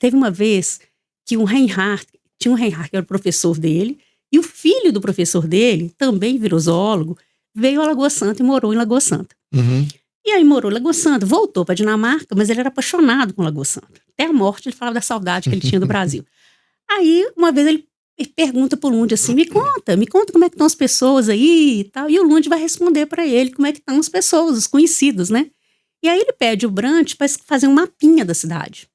teve uma vez que tinha um Reinhardt que era o professor dele, e o filho do professor dele, também virou zoólogo, veio a Lagoa Santa e morou em Lagoa Santa. Uhum. E aí morou em Lagoa Santa, voltou para Dinamarca, mas ele era apaixonado com Lagoa Santa. Até a morte ele falava da saudade que ele tinha do Brasil. Aí, uma vez ele pergunta pro Lund assim, me conta como é que estão as pessoas aí e tal. E o Lund vai responder para ele como é que estão as pessoas, os conhecidos, né? E aí ele pede o Brant para fazer um mapinha da cidade.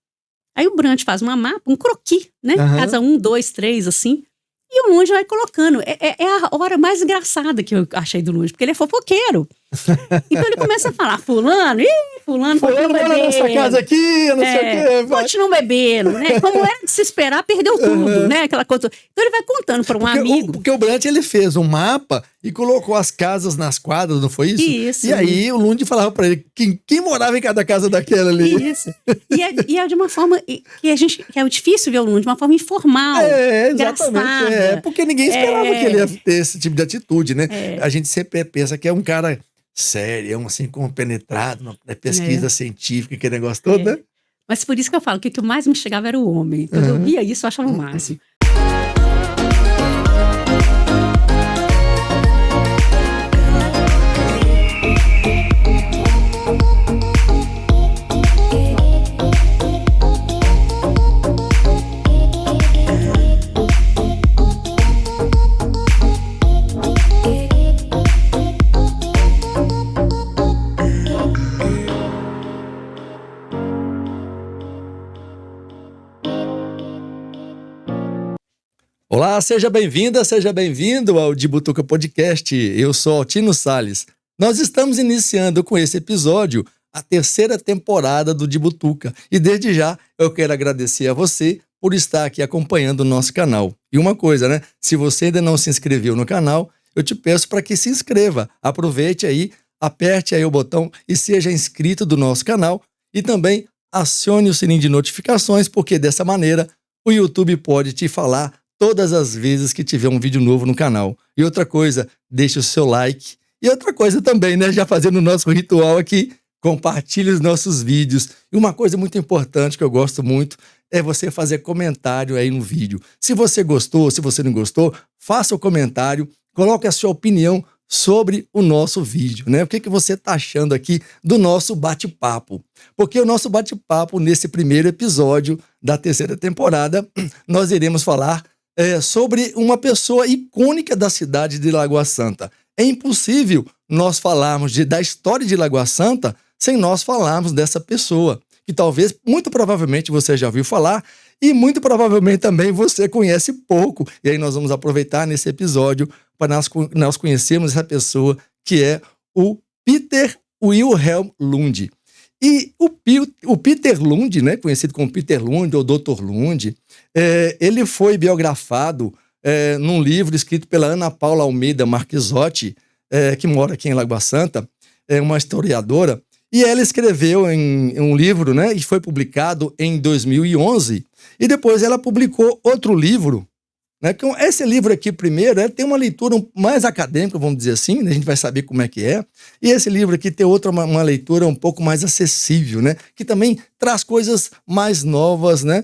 Aí o Brant faz uma mapa, um croquis, né? Uhum. Casa 1, 2, 3, assim. E o Lund vai colocando. É a hora mais engraçada que eu achei do Lund, porque ele é fofoqueiro. Então ele começa a falar, fulano Mora nessa casa aqui, não sei o quê. Continua bebendo, né? Como era de se esperar, perdeu tudo, né? Aquela coisa. Então ele vai contando para um amigo. Porque o Brant, ele fez um mapa e colocou as casas nas quadras, não foi isso? Isso. E aí o Lund falava para ele quem morava em cada casa daquela ali. Isso. E é de uma forma que é difícil ver o Lund, de uma forma informal. Exatamente. Engraçada. Porque ninguém esperava que ele ia ter esse tipo de atitude, né? A gente sempre pensa que é um cara sério, assim, compenetrado na pesquisa científica, que negócio todo, né? Mas por isso que eu falo que o que mais me chegava era o homem. Quando eu via isso, eu achava o máximo. Olá, seja bem-vinda, seja bem-vindo ao De Butuca Podcast. Eu sou Altino Salles. Nós estamos iniciando com esse episódio a 3ª temporada do De Butuca. E desde já eu quero agradecer a você por estar aqui acompanhando o nosso canal. E uma coisa, né? Se você ainda não se inscreveu no canal, eu te peço para que se inscreva. Aproveite aí, aperte aí o botão e seja inscrito do nosso canal. E também acione o sininho de notificações, porque dessa maneira o YouTube pode te falar todas as vezes que tiver um vídeo novo no canal. E outra coisa, deixe o seu like. E outra coisa também, né? Já fazendo o nosso ritual aqui, compartilhe os nossos vídeos. E uma coisa muito importante que eu gosto muito é você fazer comentário aí no vídeo. Se você gostou, se você não gostou, faça o comentário, coloque a sua opinião sobre o nosso vídeo, né? O que você está achando aqui do nosso bate-papo? Porque o nosso bate-papo, nesse primeiro episódio da 3ª temporada, nós iremos falar sobre uma pessoa icônica da cidade de Lagoa Santa. É impossível nós falarmos da história de Lagoa Santa sem nós falarmos dessa pessoa, que talvez, muito provavelmente, você já ouviu falar e muito provavelmente também você conhece pouco. E aí nós vamos aproveitar nesse episódio para nós conhecermos essa pessoa, que é o Peter Wilhelm Lund. E o Peter Lund, né, conhecido como Peter Lund ou Dr. Lund, ele foi biografado num livro escrito pela Ana Paula Almeida Marquisotti, que mora aqui em Lagoa Santa, é uma historiadora, e ela escreveu em um livro, né, e foi publicado em 2011, e depois ela publicou outro livro, né, que esse livro aqui primeiro tem uma leitura mais acadêmica, vamos dizer assim, né, a gente vai saber como é que é, e esse livro aqui tem uma leitura um pouco mais acessível, né, que também traz coisas mais novas, né,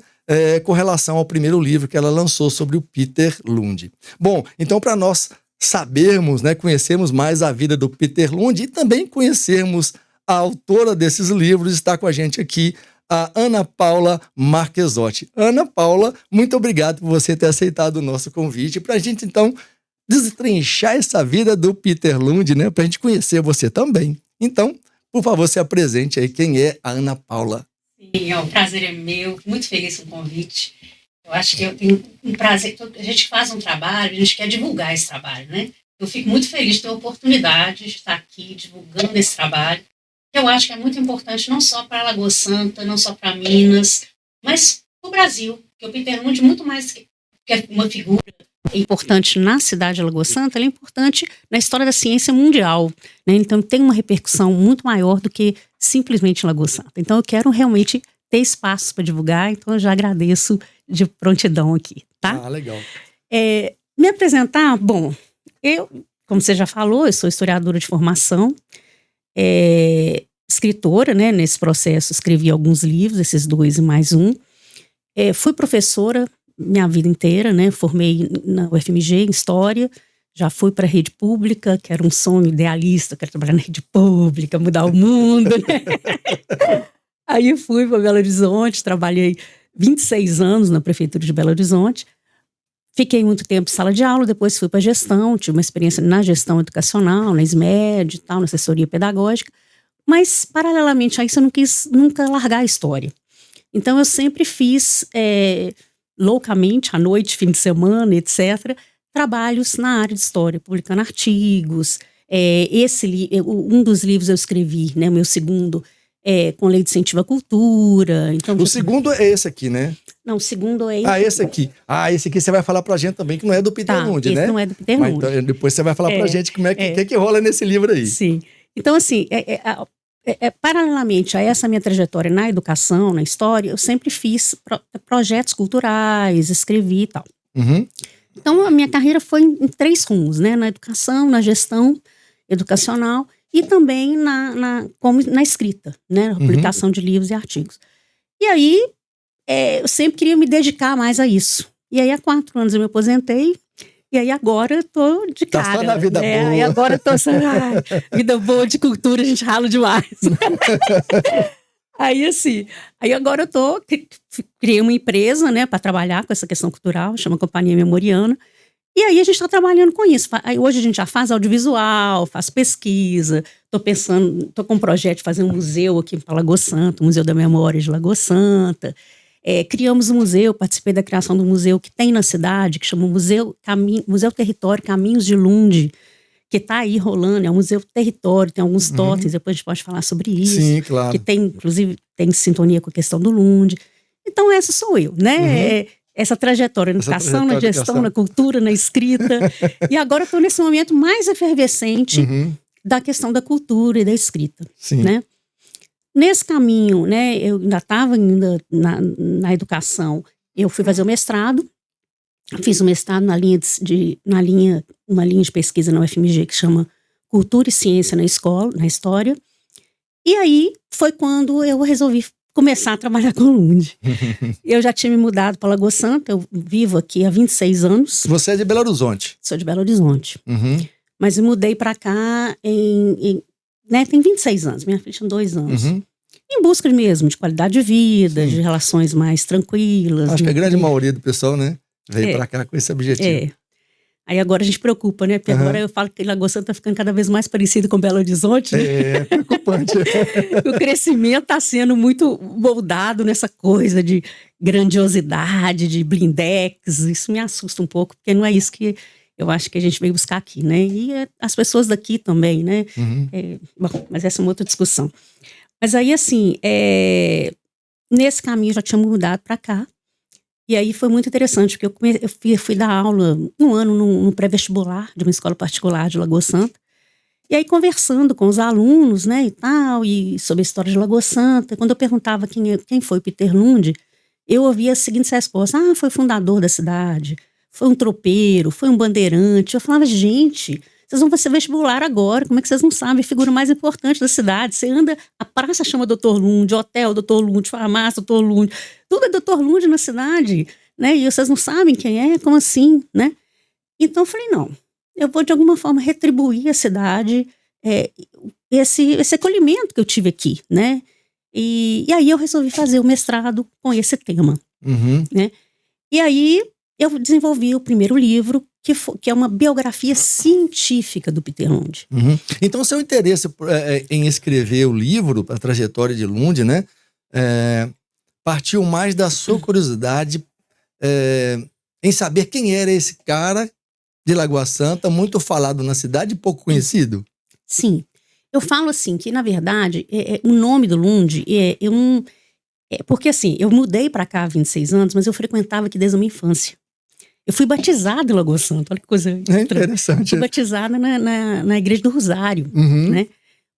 com relação ao primeiro livro que ela lançou sobre o Peter Lund. Bom, então para nós sabermos, né, conhecermos mais a vida do Peter Lund e também conhecermos a autora desses livros, está com a gente aqui a Ana Paula Marquisotti. Ana Paula, muito obrigado por você ter aceitado o nosso convite para a gente, então, destrinchar essa vida do Peter Lund, né? Para a gente conhecer você também. Então, por favor, se apresente aí. Quem é a Ana Paula? Sim, o prazer é meu. Muito feliz com o convite. Eu acho que eu tenho um prazer. A gente faz um trabalho, a gente quer divulgar esse trabalho, né? Eu fico muito feliz de ter a oportunidade de estar aqui divulgando esse trabalho. Eu acho que é muito importante não só para Lagoa Santa, não só para Minas, mas para o Brasil, porque o Peter Lund, muito mais que uma figura importante na cidade de Lagoa Santa, ele é importante na história da ciência mundial, né? Então tem uma repercussão muito maior do que simplesmente em Lagoa Santa. Então eu quero realmente ter espaço para divulgar, então eu já agradeço de prontidão aqui, tá? Ah, legal. Me apresentar, bom, eu, como você já falou, eu sou historiadora de formação, escritora, né? Nesse processo escrevi alguns livros, esses 2 e mais um. Fui professora minha vida inteira, né? Formei na UFMG em História, já fui para a rede pública, que era um sonho idealista, quero trabalhar na rede pública, mudar o mundo, né? Aí fui para Belo Horizonte, trabalhei 26 anos na Prefeitura de Belo Horizonte, fiquei muito tempo em sala de aula, depois fui para gestão, tive uma experiência na gestão educacional, na SMED e tal, na assessoria pedagógica, mas paralelamente a isso eu não quis nunca largar a história. Então eu sempre fiz, loucamente, à noite, fim de semana, etc., trabalhos na área de história, publicando artigos. Um dos livros eu escrevi, né, o meu segundo, com Lei de Incentivo à Cultura. Então, o segundo é esse aqui, né? Não, o segundo é esse. Esse aqui. Esse aqui você vai falar pra gente também, que não é do Peter Lund, né? Esse não é do Peter Lund. Então, depois você vai falar pra gente como que rola nesse livro aí. Sim. Então, assim, paralelamente a essa minha trajetória na educação, na história, eu sempre fiz projetos culturais, escrevi e tal. Uhum. Então, a minha carreira foi em 3 rumos, né? Na educação, na gestão educacional e também como na escrita, né? Na publicação de livros e artigos. E aí, eu sempre queria me dedicar mais a isso. E aí, há 4 anos eu me aposentei. E aí, agora eu tô de cara. Tá só na vida boa. E agora eu tô só, vida boa de cultura, a gente rala demais. Aí, assim, agora eu criei uma empresa, né, para trabalhar com essa questão cultural, chama Companhia Memoriana. E aí a gente está trabalhando com isso. Hoje a gente já faz audiovisual, faz pesquisa. Tô com um projeto de fazer um museu aqui em Lagoa Santa, o Museu da Memória de Lagoa Santa. Criamos um museu, participei da criação do museu que tem na cidade, que chama Museu Território Caminhos de Lund, que está aí rolando, é um museu território, tem alguns totens, depois a gente pode falar sobre isso. Sim, claro. Que inclusive, tem sintonia com a questão do Lund. Então, essa sou eu, né? Essa trajetória na educação, na gestão, na cultura, na escrita. E agora estou nesse momento mais efervescente da questão da cultura e da escrita. Sim. Né? Nesse caminho, né, eu ainda estava na educação, eu fui fazer o mestrado, fiz o mestrado uma linha de pesquisa na UFMG que chama Cultura e Ciência na História. E aí foi quando eu resolvi começar a trabalhar com o Lund. Eu já tinha me mudado para Lagoa Santa, eu vivo aqui há 26 anos. Você é de Belo Horizonte? Sou de Belo Horizonte. Mas eu mudei para cá tem 26 anos, minha filha tinha 2 anos. Em busca mesmo de qualidade de vida, de relações mais tranquilas. Acho que a grande maioria do pessoal, né, veio para cá com esse objetivo. Aí agora a gente preocupa, né? Porque agora eu falo que Lagoa Santa está ficando cada vez mais parecido com Belo Horizonte. Né? É preocupante. O crescimento está sendo muito moldado nessa coisa de grandiosidade, de blindex. Isso me assusta um pouco, porque não é isso que eu acho que a gente veio buscar aqui, né? E as pessoas daqui também, né? Bom, mas essa é uma outra discussão. Mas aí, assim, nesse caminho eu já tinha mudado para cá. E aí foi muito interessante, porque eu fui dar aula 1 ano no pré-vestibular de uma escola particular de Lagoa Santa. E aí conversando com os alunos, né, e tal, e sobre a história de Lagoa Santa, quando eu perguntava quem foi Peter Lund, eu ouvia as seguintes respostas: foi fundador da cidade, foi um tropeiro, foi um bandeirante. Eu falava, gente, vocês vão fazer vestibular agora, como é que vocês não sabem? A figura mais importante da cidade. Você anda, a praça chama Dr. Lund, hotel Dr. Lund, farmácia Dr. Lund, tudo é Dr. Lund na cidade, né? E vocês não sabem quem é? Como assim, né? Então eu falei, não, eu vou de alguma forma retribuir à cidade esse acolhimento que eu tive aqui, né? E aí eu resolvi fazer o mestrado com esse tema, né? E aí eu desenvolvi o primeiro livro, que é uma biografia científica do Peter Lund. Então, seu interesse em escrever o livro, a trajetória de Lund, né, partiu mais da sua curiosidade em saber quem era esse cara de Lagoa Santa, muito falado na cidade e pouco conhecido? Sim. Eu falo assim, que na verdade, o nome do Lund porque assim, eu mudei para cá há 26 anos, mas eu frequentava aqui desde a minha infância. Eu fui batizada em Lagoa Santa, olha que coisa interessante. Fui batizada na Igreja do Rosário, né?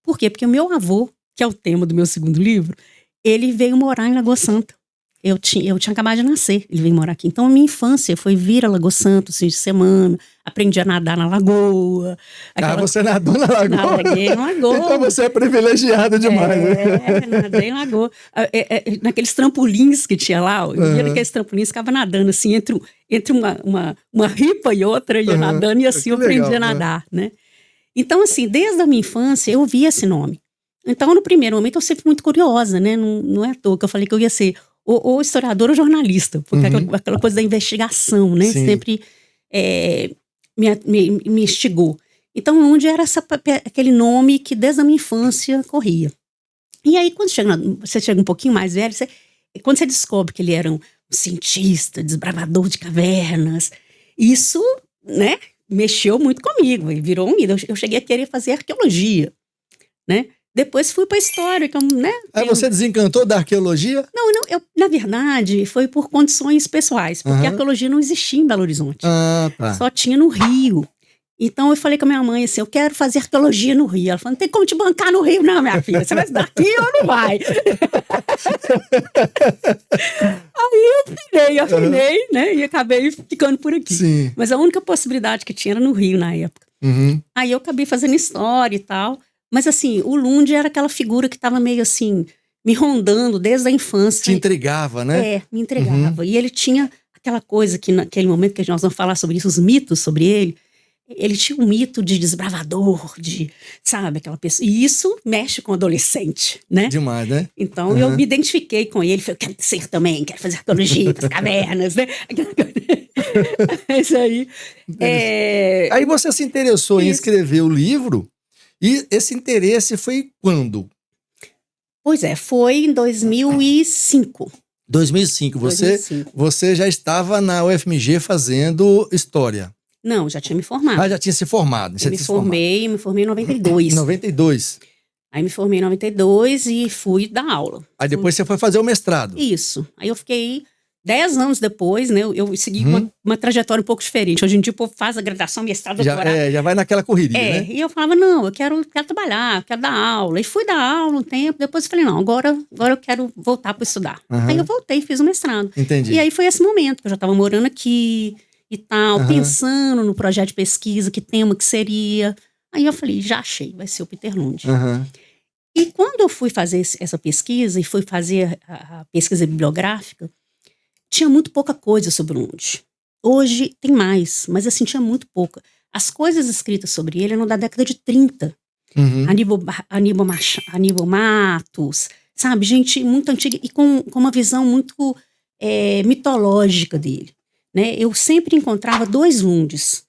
Por quê? Porque o meu avô, que é o tema do meu segundo livro, ele veio morar em Lagoa Santa. eu tinha acabado de nascer, ele veio morar aqui. Então, a minha infância foi vir a Lagoa Santo, fim de semana, aprendi a nadar na lagoa. Você nadou na lagoa? Nadei na lagoa. Então você é privilegiada demais, né? Nadei na lagoa. Naqueles trampolins que tinha lá, eu ia naqueles trampolins, ficava nadando assim, entre uma ripa e outra, ia nadando, e assim eu aprendi a nadar, né? Então, assim, desde a minha infância, eu vi esse nome. Então, no primeiro momento, eu sempre fui muito curiosa, né? Não é à toa que eu falei que eu ia ser ou historiadora ou jornalista, porque aquela coisa da investigação, né? Sim. Sempre me instigou. Então, Lund era aquele nome que desde a minha infância corria. E aí, quando você chega um pouquinho mais velho, quando você descobre que ele era um cientista, desbravador de cavernas, isso, né, mexeu muito comigo e virou um ídolo. Eu cheguei a querer fazer arqueologia, né? Depois fui para a história, né? Aí você desencantou da arqueologia? Não, na verdade, foi por condições pessoais, porque a arqueologia não existia em Belo Horizonte. Tá. Só tinha no Rio. Então, eu falei com a minha mãe assim, eu quero fazer arqueologia no Rio. Ela falou, não tem como te bancar no Rio não, minha filha. Você vai estudar aqui ou não vai? Aí eu afinei, né? E acabei ficando por aqui. Sim. Mas a única possibilidade que tinha era no Rio na época. Aí eu acabei fazendo história e tal. Mas assim, o Lund era aquela figura que estava meio assim, me rondando desde a infância. Te intrigava, né? Me intrigava. E ele tinha aquela coisa que naquele momento que nós vamos falar sobre isso, os mitos sobre ele tinha um mito de desbravador, sabe, aquela pessoa. E isso mexe com o adolescente, né? Demais, né? Então eu me identifiquei com ele, falei, eu quero ser também, quero fazer arqueologia para as cavernas, né? Isso aí. Aí você se interessou em escrever o livro, e esse interesse foi quando? Pois foi em 2005. 2005. Você já estava na UFMG fazendo história? Não, já tinha me formado. Já tinha se formado. Eu me formei em 92. 92. Aí me formei em 92 e fui dar aula. Aí depois você foi fazer o mestrado. Isso. Aí eu fiquei 10 anos depois, né? Eu segui uma trajetória um pouco diferente. Hoje em dia o povo faz a graduação, mestrado, doutorado. Já vai naquela correria, né? E eu falava, não, eu quero trabalhar, quero dar aula. E fui dar aula um tempo, depois eu falei, não, agora eu quero voltar para estudar. Aí eu voltei e fiz o mestrado. Entendi. E aí foi esse momento, que eu já estava morando aqui e tal, pensando no projeto de pesquisa, que tema que seria. Aí eu falei, já achei, vai ser o Peter Lund. E quando eu fui fazer essa pesquisa, e fui fazer a pesquisa bibliográfica, tinha muito pouca coisa sobre o Lund. Hoje tem mais, mas assim, tinha muito pouca. As coisas escritas sobre ele eram da década de 30. Aníbal Matos, sabe? Gente muito antiga e com uma visão muito mitológica dele. Né? Eu sempre encontrava dois Lundes.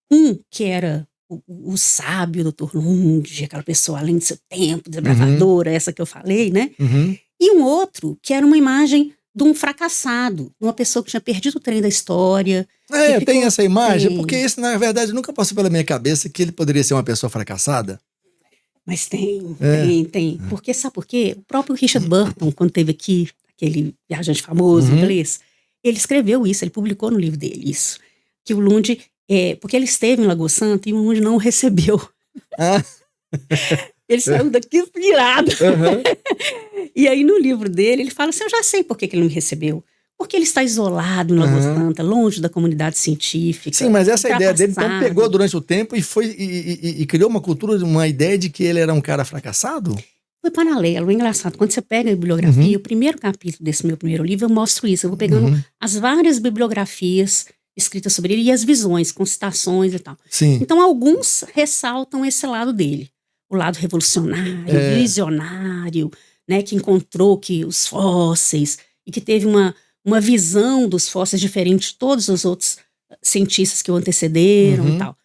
Um que era o sábio Dr. Lund, aquela pessoa além do seu tempo, desbravadora, essa que eu falei, né? E um outro que era uma imagem de um fracassado, uma pessoa que tinha perdido o trem da história. Tem essa imagem, porque isso, na verdade, nunca passou pela minha cabeça que ele poderia ser uma pessoa fracassada. Mas tem. Porque, sabe por quê? O próprio Richard Burton, quando teve aqui, aquele viajante famoso inglês, ele escreveu isso, ele publicou no livro dele isso. Que o Lund, porque ele esteve em Lagoa Santa e o Lund não o recebeu. Ele saiu daqui inspirado. E aí no livro dele, ele fala assim, eu já sei por que ele não me recebeu. Porque ele está isolado em Lagoa Santa, longe da comunidade científica. Sim, mas essa ideia dele então pegou durante o tempo e criou uma cultura, uma ideia de que ele era um cara fracassado? Foi paralelo, é engraçado. Quando você pega a bibliografia, o primeiro capítulo desse meu primeiro livro, eu mostro isso. Eu vou pegando as várias bibliografias escritas sobre ele e as visões, com citações e tal. Sim. Então, alguns ressaltam esse lado dele. O lado revolucionário, visionário, né, que encontrou os fósseis e que teve uma visão dos fósseis diferente de todos os outros cientistas que o antecederam e tal.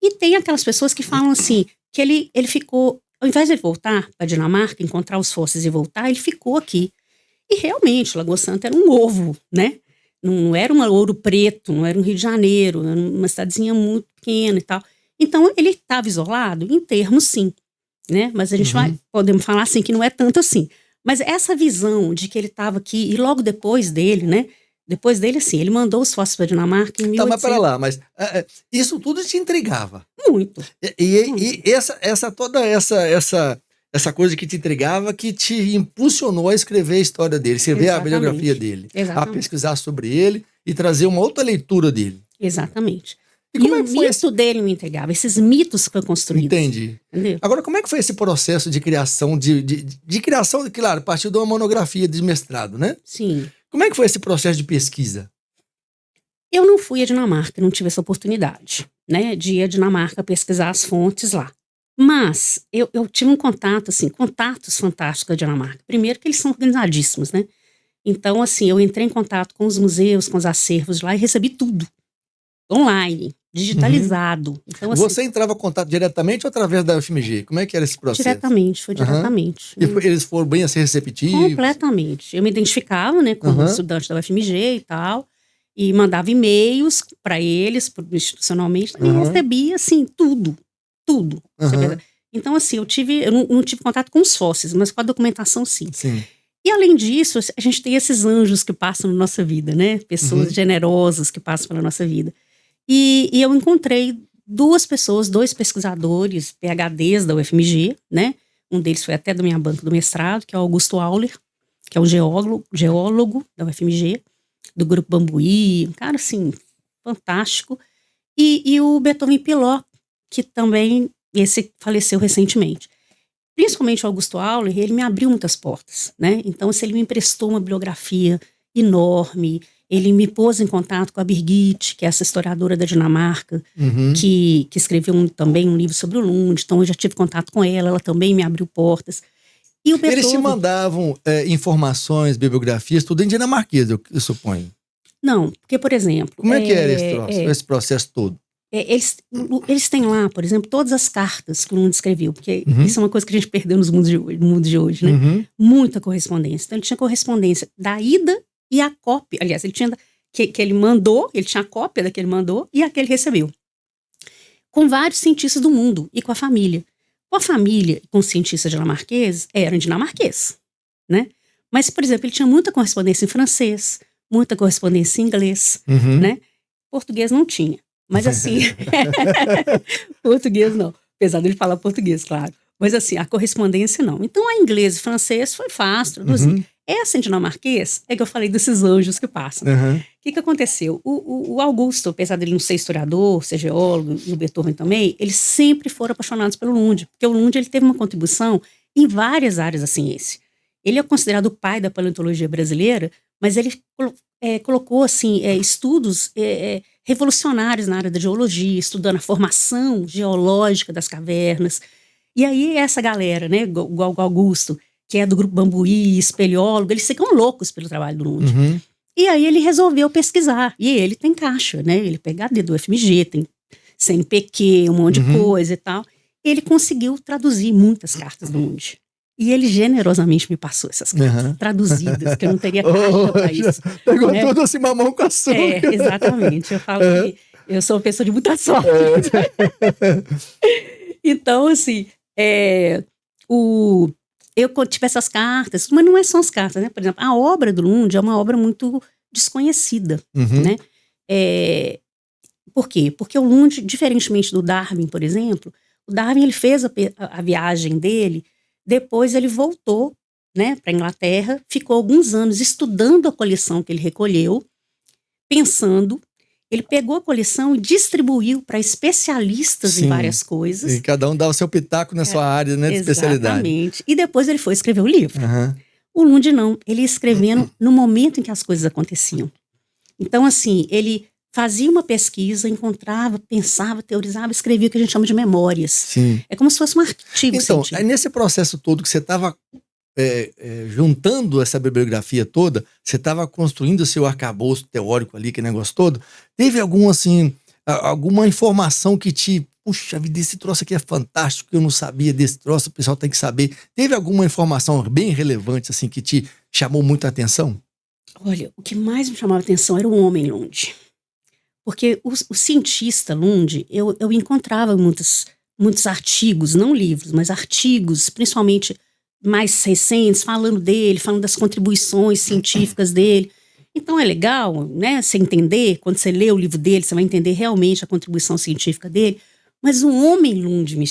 E tem aquelas pessoas que falam assim, que ele ficou, ao invés de ele voltar para a Dinamarca, encontrar os fósseis e voltar, ele ficou aqui. E realmente, Lagoa Santa era um ovo, né? Não era um Ouro Preto, não era um Rio de Janeiro, era uma cidadezinha muito pequena e tal. Então, ele estava isolado? Em termos, sim. Né? Mas a gente podemos falar assim, que não é tanto assim. Mas essa visão de que ele estava aqui, e logo depois dele, né? Depois dele, assim, ele mandou os fósseis para a Dinamarca em 1800. Tá, mas para lá, mas isso tudo te intrigava. Muito. E toda essa essa coisa que te intrigava, que te impulsionou a escrever a história dele. Você vê a Exatamente. biografia dele, a Exatamente. pesquisar sobre ele e trazer uma outra leitura dele. Exatamente. E E como o é que foi mito dele me intrigava, esses mitos que foi construídos. Entendi. Entendeu? Agora, como é que foi esse processo de criação, de criação, claro, a partir de uma monografia de mestrado, né? Sim. Como é que foi esse processo de pesquisa? Eu não fui à Dinamarca, não tive essa oportunidade, né, de ir à Dinamarca pesquisar as fontes lá. Mas eu tive um contato, assim, contatos fantásticos com a Dinamarca. Primeiro que eles são organizadíssimos, né? Então, assim, eu entrei em contato com os museus, com os acervos lá e recebi tudo. Online, digitalizado. Então, assim, Você entrava em contato diretamente ou através da UFMG? Como é que era esse processo? diretamente, foi diretamente. E eles foram bem assim, receptivos? Completamente. Eu me identificava, né, como estudante da UFMG e tal, e mandava e-mails para eles, institucionalmente, e recebia, assim, tudo. Então, assim, eu não tive contato com os fósseis, mas com a documentação, sim. Sim. E, além disso, a gente tem esses anjos que passam na nossa vida, né? Pessoas generosas que passam pela nossa vida. E eu encontrei dois pesquisadores, PhDs da UFMG, né? Um deles foi até da minha banca do mestrado, que é o Augusto Auler, que é um geólogo da UFMG, do Grupo Bambuí, um cara, assim, fantástico. E o Beethoven Piló, que também, esse faleceu recentemente. Principalmente o Augusto Auler, ele me abriu muitas portas, né? Então, ele me emprestou uma bibliografia enorme, ele me pôs em contato com a Birgitte, que é essa historiadora da Dinamarca, que escreveu também um livro sobre o Lund, então eu já tive contato com ela também me abriu portas. E o Beethoven, eles te mandavam informações, bibliografias, tudo em dinamarquês, eu suponho. Não, porque, por exemplo... Como é que era esse processo todo? Eles têm lá, por exemplo, todas as cartas que o Lund escreveu, porque isso é uma coisa que a gente perdeu no mundo de hoje, né? Muita correspondência. Então, ele tinha correspondência da ida e a cópia. Aliás, ele tinha que ele mandou, ele tinha a cópia da que ele mandou e a que ele recebeu. Com vários cientistas do mundo e com a família. Com a família e com os cientistas dinamarqueses, eram dinamarquês, né? Mas, por exemplo, ele tinha muita correspondência em francês, muita correspondência em inglês, né? Português não tinha. Mas assim, português não. Apesar dele falar português, claro. Mas assim, a correspondência não. Então, a inglês e francês foi fácil traduzir. Essa em dinamarquês é que eu falei desses anjos que passam. O que aconteceu? O Augusto, apesar dele não ser historiador, ser geólogo, e o Beethoven também, eles sempre foram apaixonados pelo Lund. Porque o Lund, ele teve uma contribuição em várias áreas da ciência. Ele é considerado o pai da paleontologia brasileira, mas ele colocou assim, estudos revolucionários na área da geologia, estudando a formação geológica das cavernas. E aí essa galera, né, o Augusto, que é do Grupo Bambuí, espeleólogo, eles ficam loucos pelo trabalho do Lund. E aí ele resolveu pesquisar. E ele tem caixa, né? Ele tem PhD do UFMG, tem CNPq, um monte de coisa e tal. Ele conseguiu traduzir muitas cartas do Lund. E ele generosamente me passou essas cartas traduzidas, que eu não teria caixa para isso. Pegou tudo assim, mamão com açúcar. Exatamente. Eu falo que eu sou uma pessoa de muita sorte. Então, assim, eu tive essas cartas, mas não são as cartas, né? Por exemplo, a obra do Lund é uma obra muito desconhecida, né? Por quê? Porque o Lund, diferentemente do Darwin, por exemplo, o Darwin ele fez a viagem dele, depois ele voltou, né, para a Inglaterra, ficou alguns anos estudando a coleção que ele recolheu, pensando. Ele pegou a coleção e distribuiu para especialistas em várias coisas. E cada um dá o seu pitaco na sua área, né, de especialidade. Exatamente. E depois ele foi escrever o livro. O Lund não. Ele ia escrevendo no momento em que as coisas aconteciam. Então, assim, ele fazia uma pesquisa, encontrava, pensava, teorizava, escrevia o que a gente chama de memórias. É como se fosse um artigo Então, científico. aí nesse processo todo que você estava juntando essa bibliografia toda, você estava construindo o seu arcabouço teórico ali, que negócio todo, teve alguma informação que puxa vida, esse troço aqui é fantástico, eu não sabia desse troço, o pessoal tem que saber. Teve alguma informação bem relevante, assim, que te chamou muita atenção? Olha, o que mais me chamava atenção era o homem Lund. Porque o cientista Lund, eu encontrava muitos artigos, não livros, mas artigos, principalmente mais recentes, falando dele, falando das contribuições científicas dele. Então é legal, né, você entender, quando você lê o livro dele, você vai entender realmente a contribuição científica dele, mas o homem Lund me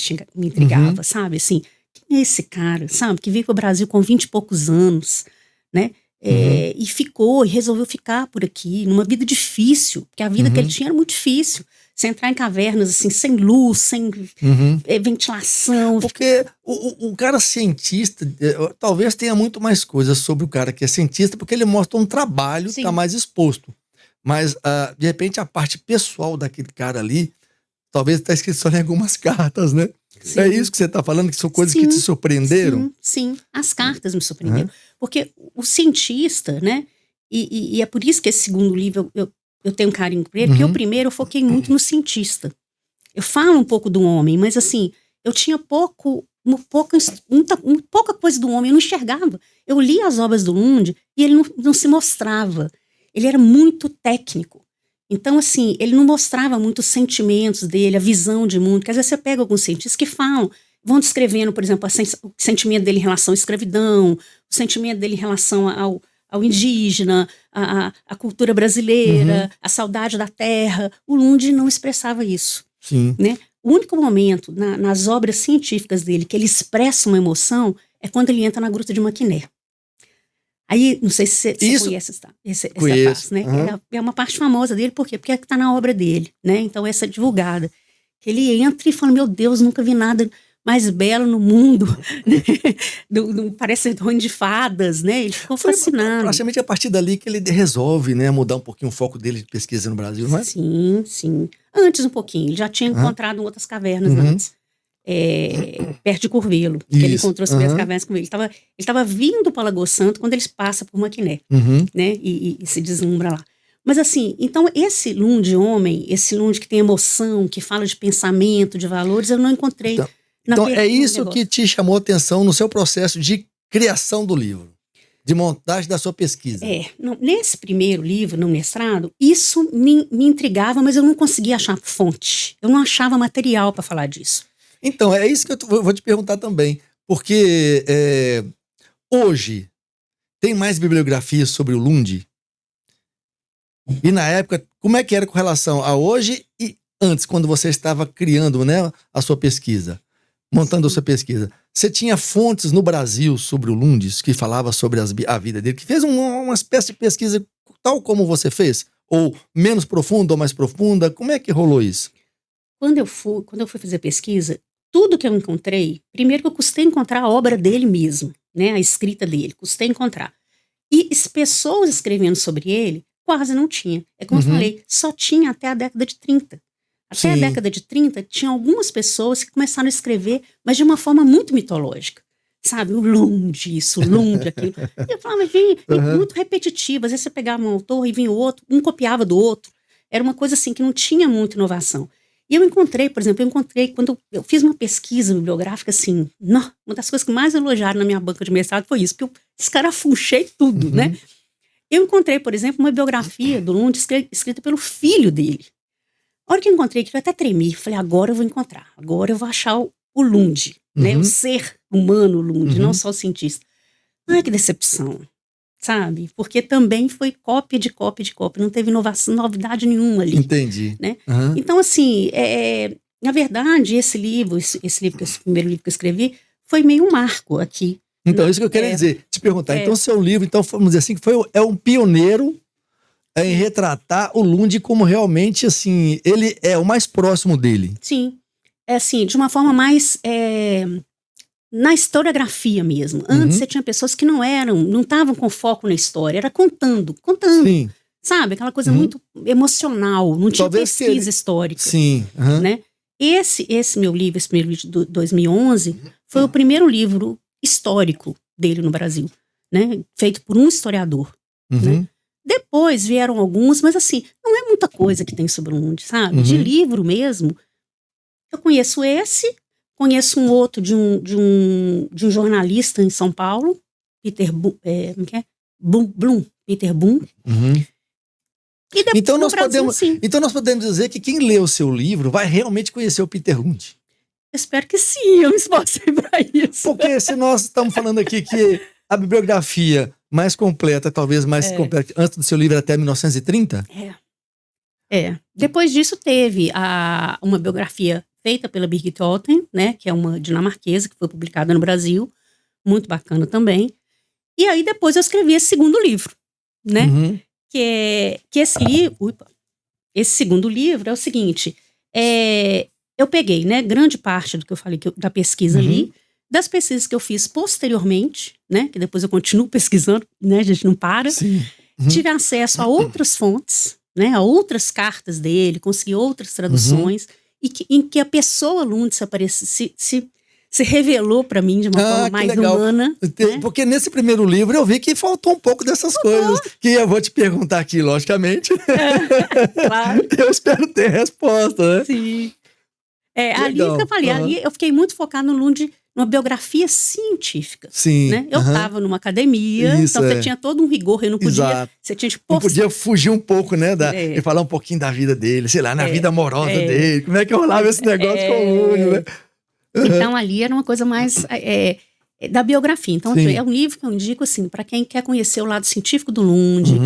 intrigava, sabe, assim, quem é esse cara, sabe? Que veio para o Brasil com 20 e poucos anos, né? E ficou, e resolveu ficar por aqui, numa vida difícil, porque a vida que ele tinha era muito difícil. Você entrar em cavernas, assim, sem luz, sem ventilação. Porque o cara cientista, talvez tenha muito mais coisas sobre o cara que é cientista, porque ele mostra um trabalho que está mais exposto. Mas, de repente, a parte pessoal daquele cara ali, talvez está escrito só em algumas cartas, né? Sim. É isso que você está falando, que são coisas que te surpreenderam? Sim. As cartas me surpreenderam. Porque o cientista, né? E é por isso que esse segundo livro eu tenho um carinho por ele, porque o primeiro eu foquei muito no cientista. Eu falo um pouco do homem, mas assim, eu tinha pouca coisa do homem, eu não enxergava. Eu lia as obras do Lund e ele não se mostrava. Ele era muito técnico. Então, assim, ele não mostrava muito os sentimentos dele, a visão de mundo. Porque às vezes você pega alguns cientistas que vão descrevendo, por exemplo, o sentimento dele em relação à escravidão, o sentimento dele em relação ao indígena, a cultura brasileira, a saudade da terra. O Lund não expressava isso. Sim. Né? O único momento nas obras científicas dele que ele expressa uma emoção é quando ele entra na Gruta de Maquiné. Aí, não sei se você conhece essa parte, né? É uma parte famosa dele, por quê? Porque é que está na obra dele, né? Então, essa é divulgada. Que ele entra e fala, meu Deus, nunca vi nada mais belo no mundo, né? Parece Reino de Fadas, né? Ele ficou fascinado. Praticamente a partir dali que ele resolve, né, mudar um pouquinho o foco dele de pesquisa no Brasil, não é? Sim. Antes um pouquinho, ele já tinha encontrado outras cavernas antes. Perto de Curvelo, que ele encontrou as primeiras cavernas com ele. Ele estava vindo para Lagoa Santa quando eles passam por Maquiné, né? E se deslumbra lá. Mas assim, então esse Lund homem, esse Lund que tem emoção, que fala de pensamento, de valores, eu não encontrei. Então é isso que te chamou a atenção no seu processo de criação do livro, de montagem da sua pesquisa. Nesse primeiro livro, no mestrado, isso me intrigava, mas eu não conseguia achar fonte. Eu não achava material para falar disso. Então, é isso que eu vou te perguntar também. Porque hoje tem mais bibliografia sobre o Lund? E na época, como é que era com relação a hoje e antes, quando você estava criando, né, a sua pesquisa, montando a sua pesquisa? Você tinha fontes no Brasil sobre o Lund que falava sobre a vida dele, que fez uma espécie de pesquisa tal como você fez? Ou menos profunda ou mais profunda? Como é que rolou isso? Quando eu fui fazer pesquisa, tudo que eu encontrei, primeiro que eu custei encontrar a obra dele mesmo, né, a escrita dele, custei encontrar. E pessoas escrevendo sobre ele, quase não tinha. É como eu falei, só tinha até a década de 30. Até a década de 30, tinha algumas pessoas que começaram a escrever, mas de uma forma muito mitológica. Sabe, o Lund, isso, o Lund, aquilo. E eu falava, mas vinha muito repetitivo. Às vezes você pegava um autor e vinha o outro, um copiava do outro. Era uma coisa assim que não tinha muita inovação. E eu encontrei, por exemplo, quando eu fiz uma pesquisa bibliográfica, assim, uma das coisas que mais elogiaram na minha banca de mestrado foi isso, porque eu escarafunchei tudo, né? Eu encontrei, por exemplo, uma biografia do Lund escrita pelo filho dele. A hora que eu encontrei aquilo, eu até tremi. Falei, agora eu vou encontrar, agora eu vou achar o Lund, né? O ser humano Lund, não só o cientista. Ai, que decepção, sabe? Porque também foi cópia de cópia de cópia, não teve novidade nenhuma ali. Entendi. Né? Então, assim, na verdade, esse primeiro livro que eu escrevi, foi meio um marco aqui. Então, isso que eu quero dizer, te perguntar. Então, seu livro, então, vamos dizer assim, que é um pioneiro em retratar o Lund como realmente, assim, ele é o mais próximo dele. Sim. É assim, de uma forma mais na historiografia mesmo. Antes você tinha pessoas que não estavam com foco na história, era contando. Sim. Sabe? Aquela coisa muito emocional, não tinha pesquisa histórica. Sim. Né? Esse primeiro livro de 2011, foi o primeiro livro histórico dele no Brasil, né? Feito por um historiador. Né? Depois vieram alguns, mas assim, não é muita coisa que tem sobre o Lund, sabe? De livro mesmo, eu conheço conheço um outro de um jornalista em São Paulo, Peter Bloom. Peter Bloom. E depois, então nós podemos dizer que quem lê o seu livro vai realmente conhecer o Peter Lund. Eu espero que sim, eu me esforcei para isso. Porque se nós estamos falando aqui que a bibliografia mais completa, talvez mais completa, antes do seu livro até 1930? Depois disso teve uma biografia feita pela Birgit Otten, né, que é uma dinamarquesa que foi publicada no Brasil, muito bacana também. E aí depois eu escrevi esse segundo livro, né, Uhum. que esse segundo livro é o seguinte, eu peguei, né, grande parte do que eu falei da pesquisa ali, das pesquisas que eu fiz posteriormente, né, que depois eu continuo pesquisando, né, a gente não para. Sim. Tive acesso a outras fontes, né, a outras cartas dele, consegui outras traduções, em que a pessoa Lund se revelou para mim de uma forma que mais legal. humana. Né? Porque nesse primeiro livro eu vi que faltou um pouco dessas coisas, que eu vou te perguntar aqui, logicamente. Claro. Eu espero ter resposta, né? Sim. Ali que eu falei, ali eu fiquei muito focado no Lund, numa biografia científica. Sim. Né? Eu estava numa academia, Isso, então você tinha todo um rigor, eu não podia. Exato. Você tinha de não podia fugir um pouco, né? E falar um pouquinho da vida dele, sei lá, na vida amorosa dele. Como é que rolava esse negócio com o Lund, né? Então ali era uma coisa mais da biografia. Então é um livro que eu indico assim, para quem quer conhecer o lado científico do Lund,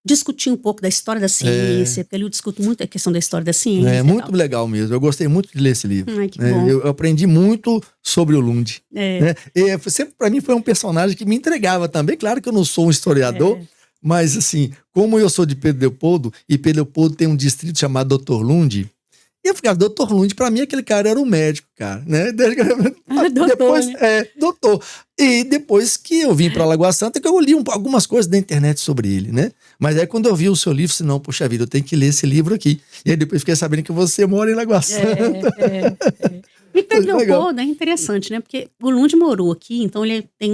discutir um pouco da história da ciência, porque ali eu discuto muito a questão da história da ciência. É muito legal mesmo. Eu gostei muito de ler esse livro. Ai, que bom. Eu aprendi muito sobre o Lund. Né? Sempre para mim foi um personagem que me entregava também. Claro que eu não sou um historiador, mas assim, como eu sou de Pedro Leopoldo, e Pedro Leopoldo tem um distrito chamado Dr. Lund, e eu ficava, Dr. Lund, pra mim aquele cara era um médico, cara, né? Depois, doutor. E depois que eu vim pra Lagoa Santa, que eu li algumas coisas da internet sobre ele, né? Mas aí quando eu vi o seu livro, disse, não, poxa vida, eu tenho que ler esse livro aqui. E aí depois fiquei sabendo que você mora em Lagoa Santa. E Pedro Leopoldo é interessante, né? Porque o Lund morou aqui, então ele tem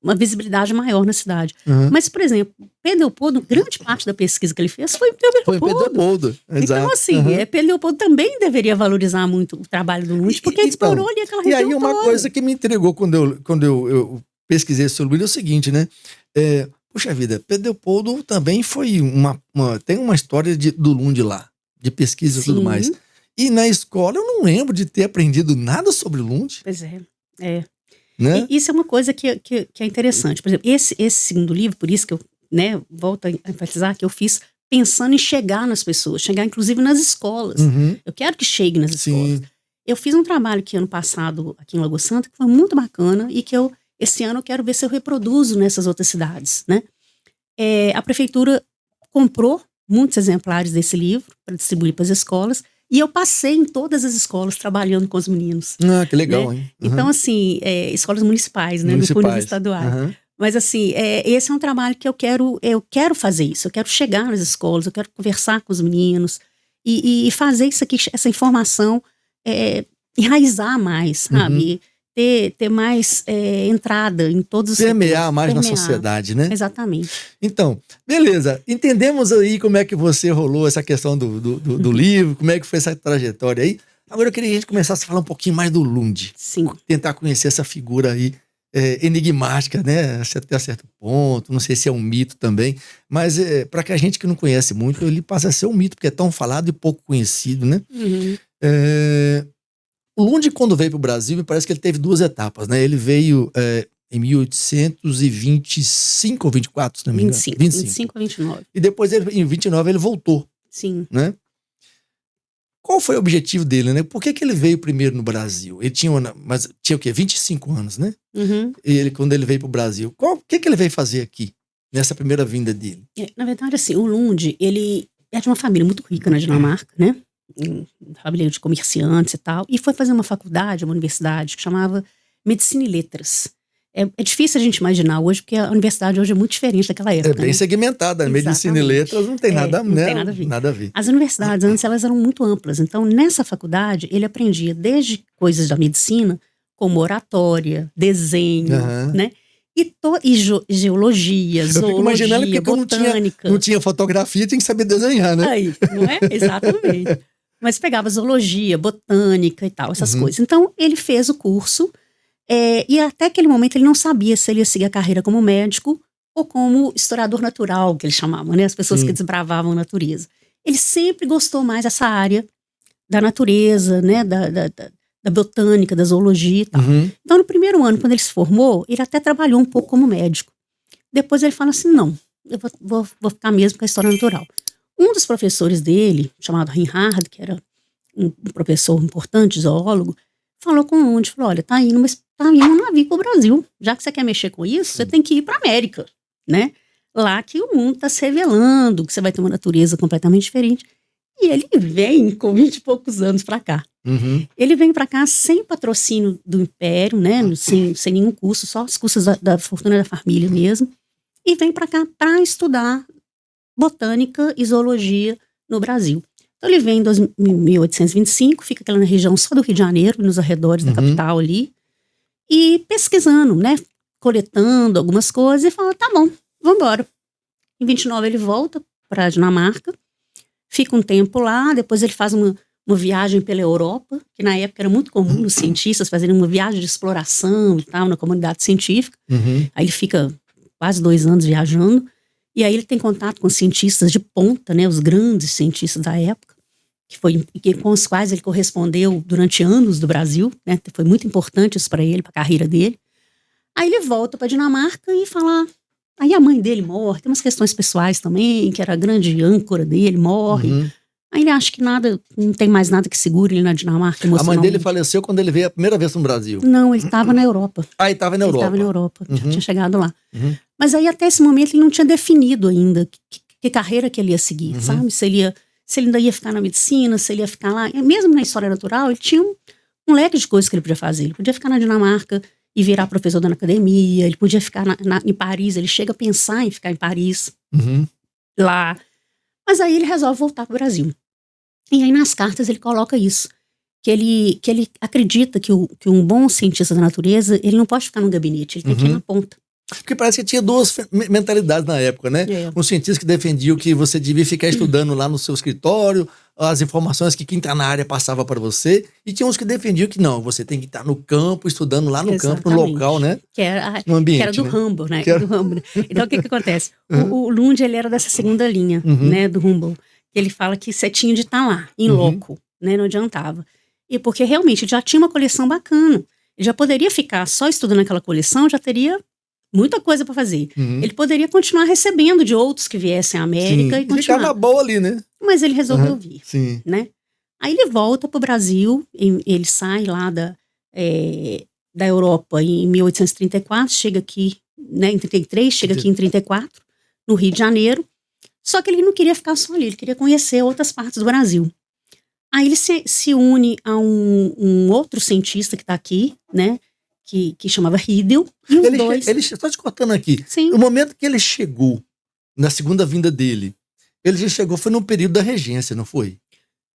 uma visibilidade maior na cidade. Mas, por exemplo, Pedro Leopoldo, grande parte da pesquisa que ele fez foi Pedro Leopoldo. Exato. Então, assim, Pedro Leopoldo também deveria valorizar muito o trabalho do Lund, porque ele explorou ali aquela região. E aí, uma coisa que me intrigou quando eu pesquisei sobre ele é o seguinte, né? Puxa vida, Pedro Leopoldo também foi tem uma história do Lund lá, de pesquisa e tudo mais. E na escola eu não lembro de ter aprendido nada sobre o Lund. Pois é. Né? E isso é uma coisa que é interessante. Por exemplo, esse segundo livro, por isso que eu volto a enfatizar, que eu fiz pensando em chegar nas pessoas, chegar inclusive nas escolas. Eu quero que chegue nas escolas. Eu fiz um trabalho que ano passado aqui em Lagoa Santa, que foi muito bacana, e que esse ano eu quero ver se eu reproduzo nessas outras cidades. Né? A prefeitura comprou muitos exemplares desse livro para distribuir para as escolas, e eu passei em todas as escolas trabalhando com os meninos. Que legal, né? hein? Então, assim, escolas municipais, né? Não por estaduais. Mas, assim, esse é um trabalho que eu quero fazer isso. Eu quero chegar nas escolas, eu quero conversar com os meninos e fazer isso aqui, essa informação enraizar mais, sabe? Ter mais entrada em todos os permear mais na sociedade, né? Exatamente. Então, beleza. Entendemos aí como é que você rolou essa questão do livro, como é que foi essa trajetória aí. Agora eu queria que a gente começasse a falar um pouquinho mais do Lund. Sim. Tentar conhecer essa figura aí enigmática, né? Até certo ponto. Não sei se é um mito também. Mas para que a gente que não conhece muito, ele passa a ser um mito, porque é tão falado e pouco conhecido, né? O Lund, quando veio para o Brasil, me parece que ele teve duas etapas, né? Ele veio em 1825 ou 24, se não me engano. 25 a 29. E depois, em 29, ele voltou. Sim. Né? Qual foi o objetivo dele, né? Por que ele veio primeiro no Brasil? Ele tinha o quê? 25 anos, né? E quando ele veio para o Brasil. O que ele veio fazer aqui, nessa primeira vinda dele? Na verdade, assim, o Lund, ele é de uma família muito rica na Dinamarca, né? Família de comerciantes e tal, e foi fazer uma faculdade, uma universidade que chamava Medicina e Letras. É difícil a gente imaginar hoje, porque a universidade hoje é muito diferente daquela época. É bem segmentada, Medicina e Letras não tem nada a ver. As universidades antes, elas eram muito amplas, então nessa faculdade ele aprendia desde coisas da medicina, como oratória, desenho, né? E geologia, zoologia, botânica. Não tinha fotografia, tinha que saber desenhar, né? Aí, não é? Exatamente. Mas pegava zoologia, botânica e tal, essas coisas. Então, ele fez o curso e até aquele momento ele não sabia se ele ia seguir a carreira como médico ou como historiador natural, que eles chamavam, né? As pessoas que desbravavam a natureza. Ele sempre gostou mais dessa área da natureza, né? Da botânica, da zoologia e tal. Então, no primeiro ano, quando ele se formou, ele até trabalhou um pouco como médico. Depois ele fala assim, não, eu vou ficar mesmo com a história natural. Um dos professores dele, chamado Reinhard, que era um professor importante, zoólogo, falou com o Lund, falou, olha, tá indo um navio pro Brasil. Já que você quer mexer com isso, você tem que ir pra América, né? Lá que o mundo tá se revelando, que você vai ter uma natureza completamente diferente. E ele vem com 20 e poucos anos pra cá. Uhum. Ele vem pra cá sem patrocínio do Império, né? Sem nenhum custo, só os custos da fortuna da família mesmo. E vem pra cá pra estudar botânica e zoologia no Brasil. Então ele vem em 1825, fica aquela na região só do Rio de Janeiro, nos arredores da capital ali, e pesquisando, né? Coletando algumas coisas e fala, tá bom, vamos embora. Em 29 ele volta pra Dinamarca, fica um tempo lá, depois ele faz uma viagem pela Europa, que na época era muito comum os cientistas fazerem uma viagem de exploração e tal, na comunidade científica. Aí ele fica quase 2 anos viajando, e aí ele tem contato com cientistas de ponta, né, os grandes cientistas da época, com os quais ele correspondeu durante anos do Brasil, né, foi muito importante isso para ele, para a carreira dele. Aí ele volta para Dinamarca e fala... Aí a mãe dele morre, tem umas questões pessoais também, que era a grande âncora dele, morre. Aí ele acha que não tem mais nada que segure ele na Dinamarca emocionalmente. A mãe dele faleceu quando ele veio a primeira vez no Brasil? Não, ele estava na Europa. Ah, ele estava na Europa. Ele estava na Europa, já tinha chegado lá. Mas aí até esse momento ele não tinha definido ainda que carreira que ele ia seguir, sabe? Se ele ainda ia ficar na medicina, se ele ia ficar lá. Mesmo na história natural, ele tinha um leque de coisas que ele podia fazer. Ele podia ficar na Dinamarca e virar professor na academia, ele podia ficar em Paris, ele chega a pensar em ficar em Paris, lá. Mas aí ele resolve voltar para o Brasil. E aí nas cartas ele coloca isso, que ele acredita que um bom cientista da natureza, ele não pode ficar no gabinete, ele tem que ir na ponta. Porque parece que tinha duas mentalidades na época, né? Um cientista que defendia que você devia ficar estudando lá no seu escritório, as informações que quem está na área passava para você, e tinha uns que defendiam que não, você tem que estar no campo, estudando lá no campo, no local, né? No ambiente, que era do né? Humboldt, né? Do Humboldt. Então o que acontece? O Lund, ele era dessa segunda linha, né, do Humboldt. Ele fala que você tinha de estar lá, em loco, né? Não adiantava. E porque realmente já tinha uma coleção bacana. Ele já poderia ficar só estudando aquela coleção, já teria muita coisa para fazer. Ele poderia continuar recebendo de outros que viessem à América e continuar. Ficar na boa ali, né? Mas ele resolveu vir, né? Aí ele volta para o Brasil, ele sai lá da Europa em 1834, chega aqui, né, em 33, chega aqui em 34, no Rio de Janeiro. Só que ele não queria ficar só ali, ele queria conhecer outras partes do Brasil. Aí ele se une a um outro cientista que está aqui, né? Que chamava Riedel. E os dois... Só te cortando aqui. Sim. No momento que ele chegou, na segunda vinda dele, ele já chegou, foi no período da regência, não foi?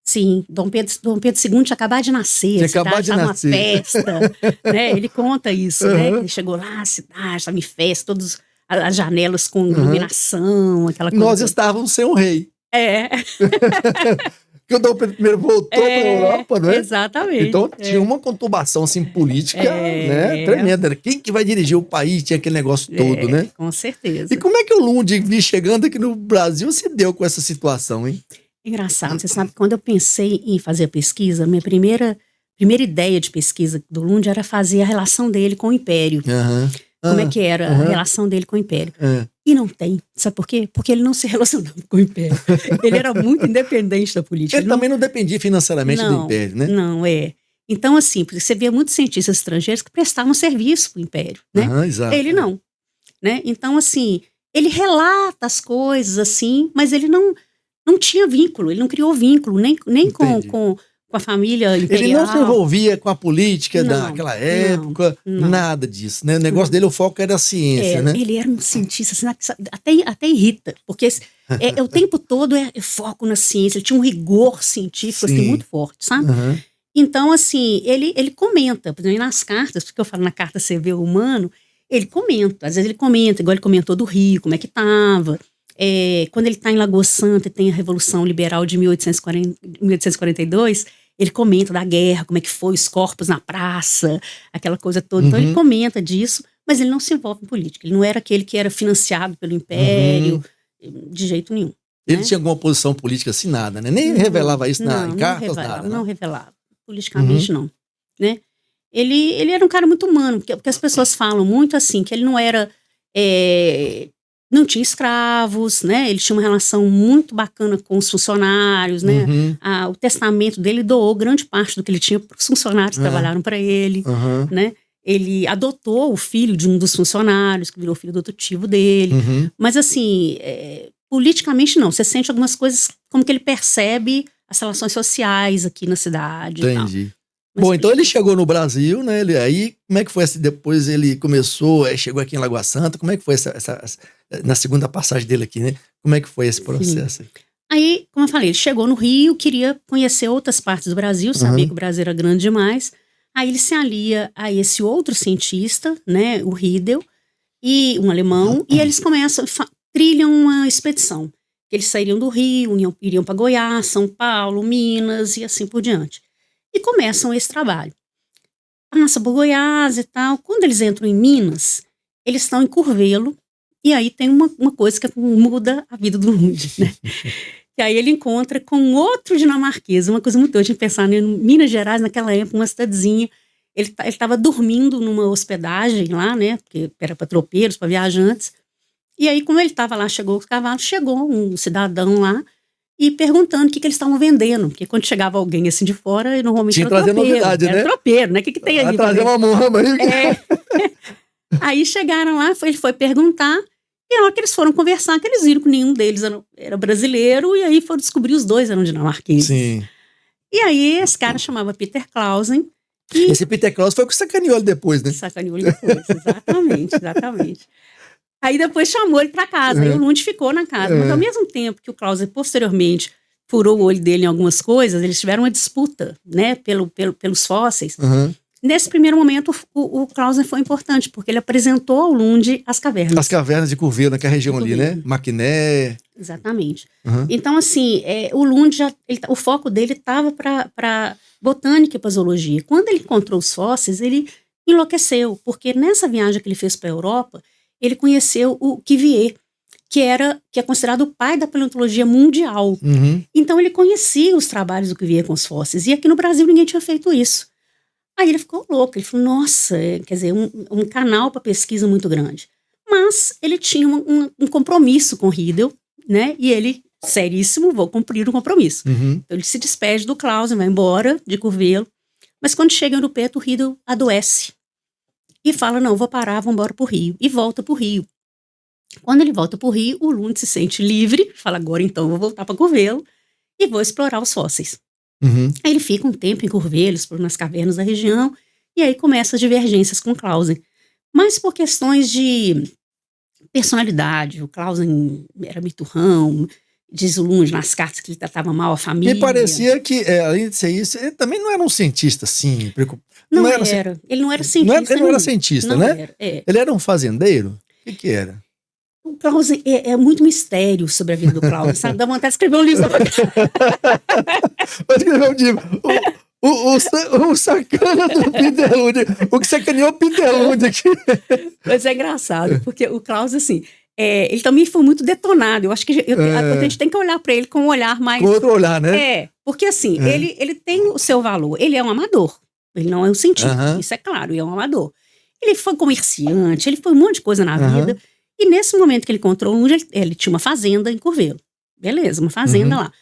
Sim, Dom Pedro II tinha acabado de nascer, tinha acabado de nascer. Uma festa, né? Ele conta isso, né? Ele chegou lá, a cidade, estava em festa, todas as janelas com iluminação, aquela coisa. Nós estávamos sem um rei. Que o Dom Pedro I voltou para a Europa, não é? Exatamente. Então tinha uma conturbação assim, política, né, tremenda. Quem que vai dirigir o país? Tinha aquele negócio todo, né? Com certeza. E como é que o Lund, chegando aqui no Brasil, se deu com essa situação, hein? Engraçado, você sabe, quando eu pensei em fazer a pesquisa, minha primeira ideia de pesquisa do Lund era fazer a relação dele com o Império. Como é que era a relação dele com o Império. E não tem. Sabe por quê? Porque ele não se relacionava com o Império. Ele era muito independente da política. Ele também não dependia financeiramente do Império, né? Não, Então, assim, você via muitos cientistas estrangeiros que prestavam serviço para o Império, né? Exato. Ele não, né? Então, assim, ele relata as coisas, assim, mas ele não tinha vínculo, ele não criou vínculo, nem com a família imperial. Ele não se envolvia com a política daquela época, nada disso, né? O negócio dele, o foco era a ciência, né? Ele era um cientista, assim, até irrita, porque o tempo todo é foco na ciência, ele tinha um rigor científico assim, muito forte, sabe? Então, assim, ele comenta, por exemplo, nas cartas, porque eu falo na carta CV humano, ele comenta, às vezes ele comenta, igual ele comentou do Rio, como é que estava. Quando ele está em Lagoa Santa e tem a Revolução Liberal de 1842, ele comenta da guerra, como é que foi, os corpos na praça, aquela coisa toda. Então ele comenta disso, mas ele não se envolve em política. Ele não era aquele que era financiado pelo Império, de jeito nenhum. Ele né? tinha alguma posição política assim, nada, né? Nem revelava isso em cartas, nada. Não revelava. Politicamente, não. Né? Ele era um cara muito humano, porque as pessoas falam muito assim, que ele não era não tinha escravos, né? Ele tinha uma relação muito bacana com os funcionários, né? Uhum. O testamento dele doou grande parte do que ele tinha para os funcionários que trabalharam para ele, Uhum. né? Ele adotou o filho de um dos funcionários, que virou filho adotivo dele. Uhum. Mas, assim, politicamente não. Você sente algumas coisas como que ele percebe as relações sociais aqui na cidade e tal. Entendi. Mas Bom, então ele chegou no Brasil, né? Aí, como é que foi? Depois ele começou, chegou aqui em Lagoa Santa. Como é que foi na segunda passagem dele aqui, né? Como é que foi esse processo? Aí, como eu falei, ele chegou no Rio, queria conhecer outras partes do Brasil, sabia que o Brasil era grande demais. Aí ele se alia a esse outro cientista, né? O Riedel, e um alemão, e eles começam, trilham uma expedição. Eles sairiam do Rio, iriam para Goiás, São Paulo, Minas e assim por diante. E começam esse trabalho. Passa por Goiás e tal. Quando eles entram em Minas, eles estão em Curvelo, e aí tem uma coisa que muda a vida do Lund, né? E aí ele encontra com outro dinamarquês, uma coisa muito doida de pensar, né? Em Minas Gerais, naquela época, uma cidadezinha. Ele estava dormindo numa hospedagem lá, né? Porque era para tropeiros, para viajantes. E aí, como ele estava lá, chegou um cidadão lá, e perguntando o que eles estavam vendendo. Porque quando chegava alguém assim de fora, normalmente tinha era trazer tropeiro. novidade, era né? tropeiro, né? O que tem aí? Vai trazer uma muamba aí. Aí chegaram lá, ele foi perguntar, e na hora que eles foram conversar, que eles viram que nenhum deles era brasileiro, e aí foram descobrir os dois eram dinamarqueses. Sim. E aí esse cara chamava Peter Clausen. Esse Peter Clausen foi o que sacaneou ele depois, né? Sacaneou ele depois, exatamente. Aí depois chamou ele para casa, aí o Lund ficou na casa. Mas ao mesmo tempo que o Clausen posteriormente furou o olho dele em algumas coisas, eles tiveram uma disputa, né, pelos fósseis. Nesse primeiro momento, o Clausen foi importante, porque ele apresentou ao Lund as cavernas. As cavernas de Curvelo, naquela região ali, né? Maquiné. Exatamente. Então, assim, o Lund, o foco dele estava para botânica e para zoologia. Quando ele encontrou os fósseis, ele enlouqueceu, porque nessa viagem que ele fez para a Europa, ele conheceu o Cuvier, que é considerado o pai da paleontologia mundial. Então, ele conhecia os trabalhos do Cuvier com os fósseis, e aqui no Brasil ninguém tinha feito isso. Aí ele ficou louco, ele falou, nossa, quer dizer, um canal para pesquisa muito grande. Mas ele tinha um compromisso com o Riedel, né? E ele, seríssimo, vou cumprir o compromisso. Então ele se despede do Clausen, vai embora de Curvelo, mas quando chega no Peto, o Riedel adoece. E fala, não, vou parar, vou embora pro Rio. E volta pro Rio. Quando ele volta pro Rio, o Lund se sente livre, fala, agora então vou voltar para Curvelo e vou explorar os fósseis. Aí ele fica um tempo em Curvelo, explorando as cavernas da região, e aí começa as divergências com o Clausen. Mas por questões de personalidade, o Clausen era miturrão, diz o Lund nas cartas que ele tratava mal a família. Me parecia que, além de ser isso, ele também não era um cientista, assim. Não era. Ele não era cientista. Ele não era cientista, não né? Era, Ele era um fazendeiro? O que era? O Clausen é muito mistério sobre a vida do Clausen, sabe? Dá vontade de escrever um livro. Vou escrever um livro. O sacana do Peter Lund. O que sacaneou o Peter Lund aqui. Mas é engraçado, porque o Clausen, assim, ele também foi muito detonado. Eu acho que a gente tem que olhar para ele com um olhar mais... Com outro olhar, né? Porque assim, ele tem o seu valor. Ele é um amador. Ele não é um cientista, isso é claro, ele é um amador. Ele foi comerciante, ele foi um monte de coisa na vida. E nesse momento que ele encontrou o Lund, ele tinha uma fazenda em Curvelo. Beleza, uma fazenda lá.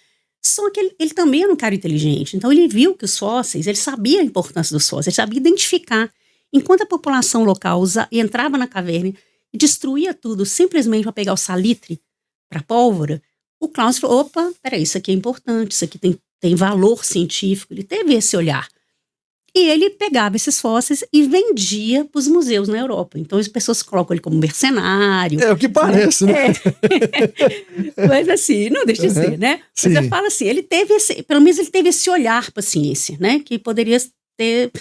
Só que ele também era um cara inteligente. Então ele viu que os fósseis, ele sabia a importância dos fósseis, ele sabia identificar. Enquanto a população local entrava na caverna e destruía tudo simplesmente para pegar o salitre para pólvora, o Clausen falou, opa, peraí, isso aqui é importante, isso aqui tem valor científico. Ele teve esse olhar. E ele pegava esses fósseis e vendia para os museus na Europa. Então as pessoas colocam ele como mercenário. É o que parece, né? Mas assim, não deixa de ser, né? Sim. Mas eu falo assim, pelo menos ele teve esse olhar para a ciência, né? Que poderia ter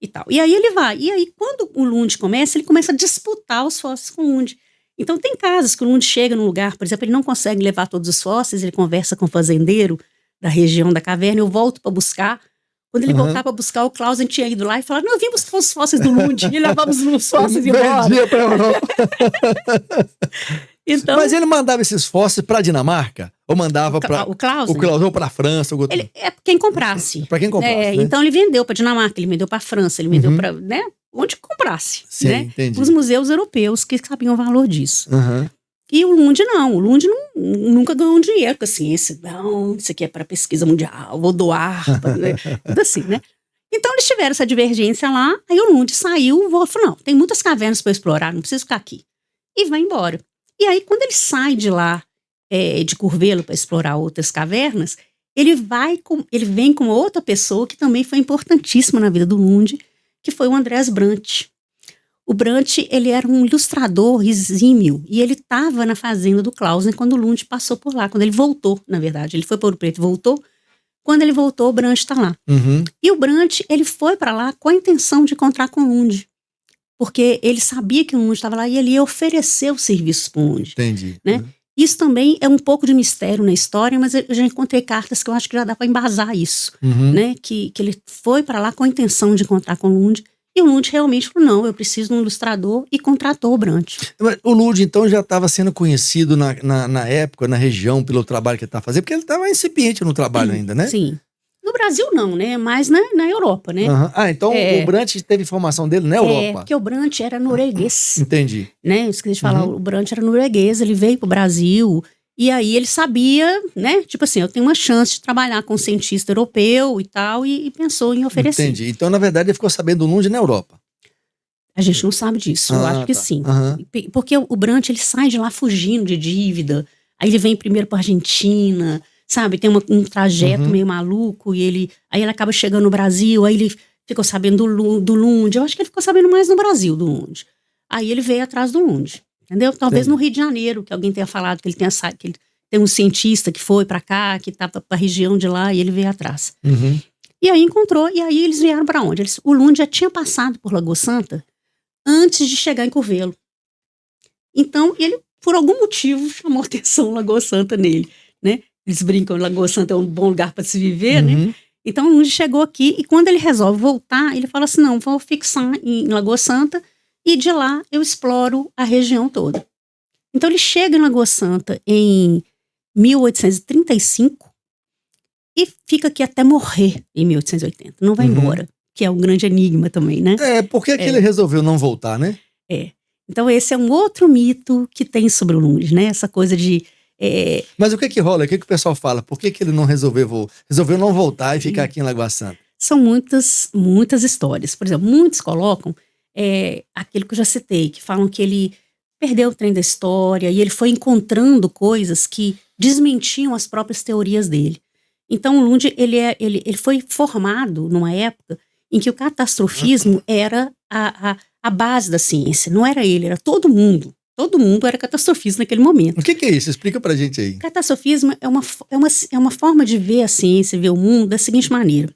e tal. E aí ele vai. E aí quando o Lund começa, ele começa a disputar os fósseis com o Lund. Então tem casos que o Lund chega num lugar, por exemplo, ele não consegue levar todos os fósseis, ele conversa com o fazendeiro da região da caverna, eu volto para buscar. Quando ele voltava para buscar, o Clausen tinha ido lá e falava, não, eu vim buscar os fósseis do Lund, e levávamos os fósseis embora. Vendia pra Europa. Então, mas ele mandava esses fósseis pra Dinamarca? Ou mandava para o Clausen? O Clausen ou pra França? Ou Quem comprasse. Para quem comprasse, né? Então ele vendeu para Dinamarca, ele vendeu para França, ele vendeu para, né, onde comprasse. Sim, né? entendi. Os museus europeus que sabiam o valor disso. E o Lund não, o Lund nunca ganhou dinheiro com a ciência. Não, isso aqui é para pesquisa mundial, vou doar, tudo assim, né? Então eles tiveram essa divergência lá, aí o Lund saiu, falou, não, tem muitas cavernas para explorar, não preciso ficar aqui. E vai embora. E aí quando ele sai de lá, de Curvelo para explorar outras cavernas, ele vem com outra pessoa que também foi importantíssima na vida do Lund, que foi o Andreas Brant. O Brant, ele era um ilustrador exímio, e ele estava na fazenda do Clausen quando o Lund passou por lá, quando ele voltou, na verdade. Ele foi para Ouro Preto e voltou. Quando ele voltou, o Brant está lá. Uhum. E o Brant, ele foi para lá com a intenção de encontrar com o Lund, porque ele sabia que o Lund estava lá e ele ia oferecer os serviços para o Lund. Entendi. Né? Isso também é um pouco de mistério na história, mas eu já encontrei cartas que eu acho que já dá para embasar isso. Uhum. Né? Que ele foi para lá com a intenção de encontrar com o Lund. E o Lund realmente falou, não, eu preciso de um ilustrador, e contratou o Brant. O Lund, então, já estava sendo conhecido na época, na região, pelo trabalho que ele estava fazendo, porque ele estava incipiente no trabalho ainda, né? Sim. No Brasil não, né? Mas na Europa, né? Uhum. Ah, então o Brant teve formação dele na Europa. Porque o Brant era norueguês. Entendi. Né? Eu esqueci de falar, o Brant era norueguês, ele veio pro Brasil, e aí ele sabia, né? Tipo assim, eu tenho uma chance de trabalhar com um cientista europeu e tal, e pensou em oferecer. Entendi. Então, na verdade, ele ficou sabendo do Lund na Europa. A gente não sabe disso, eu acho que sim. Porque o Brant, ele sai de lá fugindo de dívida, aí ele vem primeiro pra Argentina, sabe? Tem um trajeto meio maluco, aí ele acaba chegando no Brasil, aí ele ficou sabendo do Lund. Eu acho que ele ficou sabendo mais no Brasil do Lund. Aí ele veio atrás do Lund, entendeu? Talvez no Rio de Janeiro, que alguém tenha falado que ele tenha saído, que ele tem um cientista que foi pra cá, que tá pra região de lá, e ele veio atrás. Uhum. E aí encontrou, e aí eles vieram pra onde? O Lund já tinha passado por Lagoa Santa antes de chegar em Curvelo. Então, ele, por algum motivo, chamou atenção Lagoa Santa nele, né? Eles brincam, Lagoa Santa é um bom lugar para se viver, né? Então, o Lund chegou aqui, e quando ele resolve voltar, ele fala assim, não, vou fixar em Lagoa Santa, e de lá eu exploro a região toda. Então, ele chega em Lagoa Santa em 1835, e fica aqui até morrer em 1880, não vai embora. Que é um grande enigma também, né? Por que ele resolveu não voltar, né? Então esse é um outro mito que tem sobre o Lund, né? Essa coisa de... Mas o que rola? O que o pessoal fala? Por que ele não resolveu não voltar e ficar aqui em Lagoa Santa? São muitas histórias. Por exemplo, muitos colocam aquilo que eu já citei, que falam que ele perdeu o trem da história e ele foi encontrando coisas que desmentiam as próprias teorias dele. Então o Lund, ele foi formado numa época em que o catastrofismo era a base da ciência. Não era ele, era todo mundo. Todo mundo era catastrofista naquele momento. O que é isso? Explica pra gente aí. Catastrofismo é uma forma de ver a ciência, ver o mundo da seguinte maneira.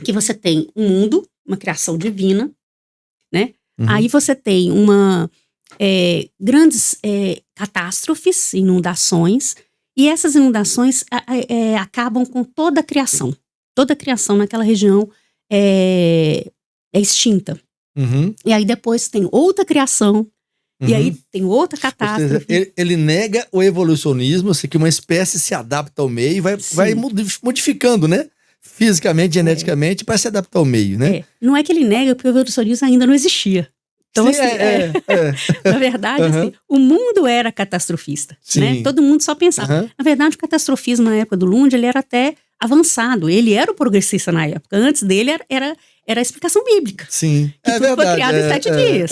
Que você tem um mundo, uma criação divina, né? Aí você tem grandes catástrofes, inundações, e essas inundações acabam com toda a criação. Toda a criação naquela região é extinta. E aí depois tem outra criação, e aí tem outra catástrofe. Ou seja, ele nega o evolucionismo, assim, que uma espécie se adapta ao meio e vai modificando, né? Fisicamente, geneticamente, para se adaptar ao meio, né? Não é que ele nega, porque o evolucionismo ainda não existia. Então, sim, assim, na verdade, assim, o mundo era catastrofista, né? Todo mundo só pensava. Na verdade, o catastrofismo na época do Lund, ele era até avançado. Ele era o progressista na época. Antes dele era a explicação bíblica. Sim, que tudo foi criado em 7 dias.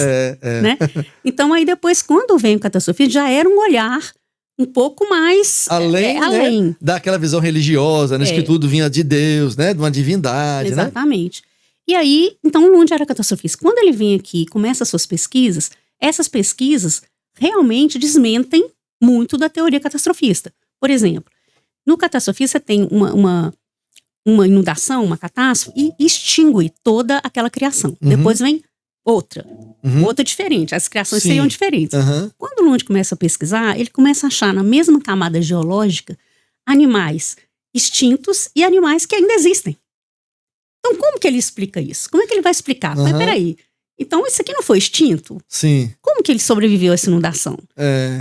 Né? Então, aí depois, quando vem o catastrofismo, já era um olhar um pouco mais além. Né, daquela visão religiosa, né, que tudo vinha de Deus, né, de uma divindade. Exatamente. Né? E aí, então, o Lund era catastrofista. Quando ele vem aqui e começa as suas pesquisas, essas pesquisas realmente desmentem muito da teoria catastrofista. Por exemplo, no catastrofista você tem uma inundação, uma catástrofe, e extingue toda aquela criação. Depois vem outra diferente. As criações seriam diferentes. Quando o Lund começa a pesquisar, ele começa a achar na mesma camada geológica animais extintos e animais que ainda existem. Então, como que ele explica isso? Como é que ele vai explicar? Mas peraí, então isso aqui não foi extinto? Sim. Como que ele sobreviveu a essa inundação?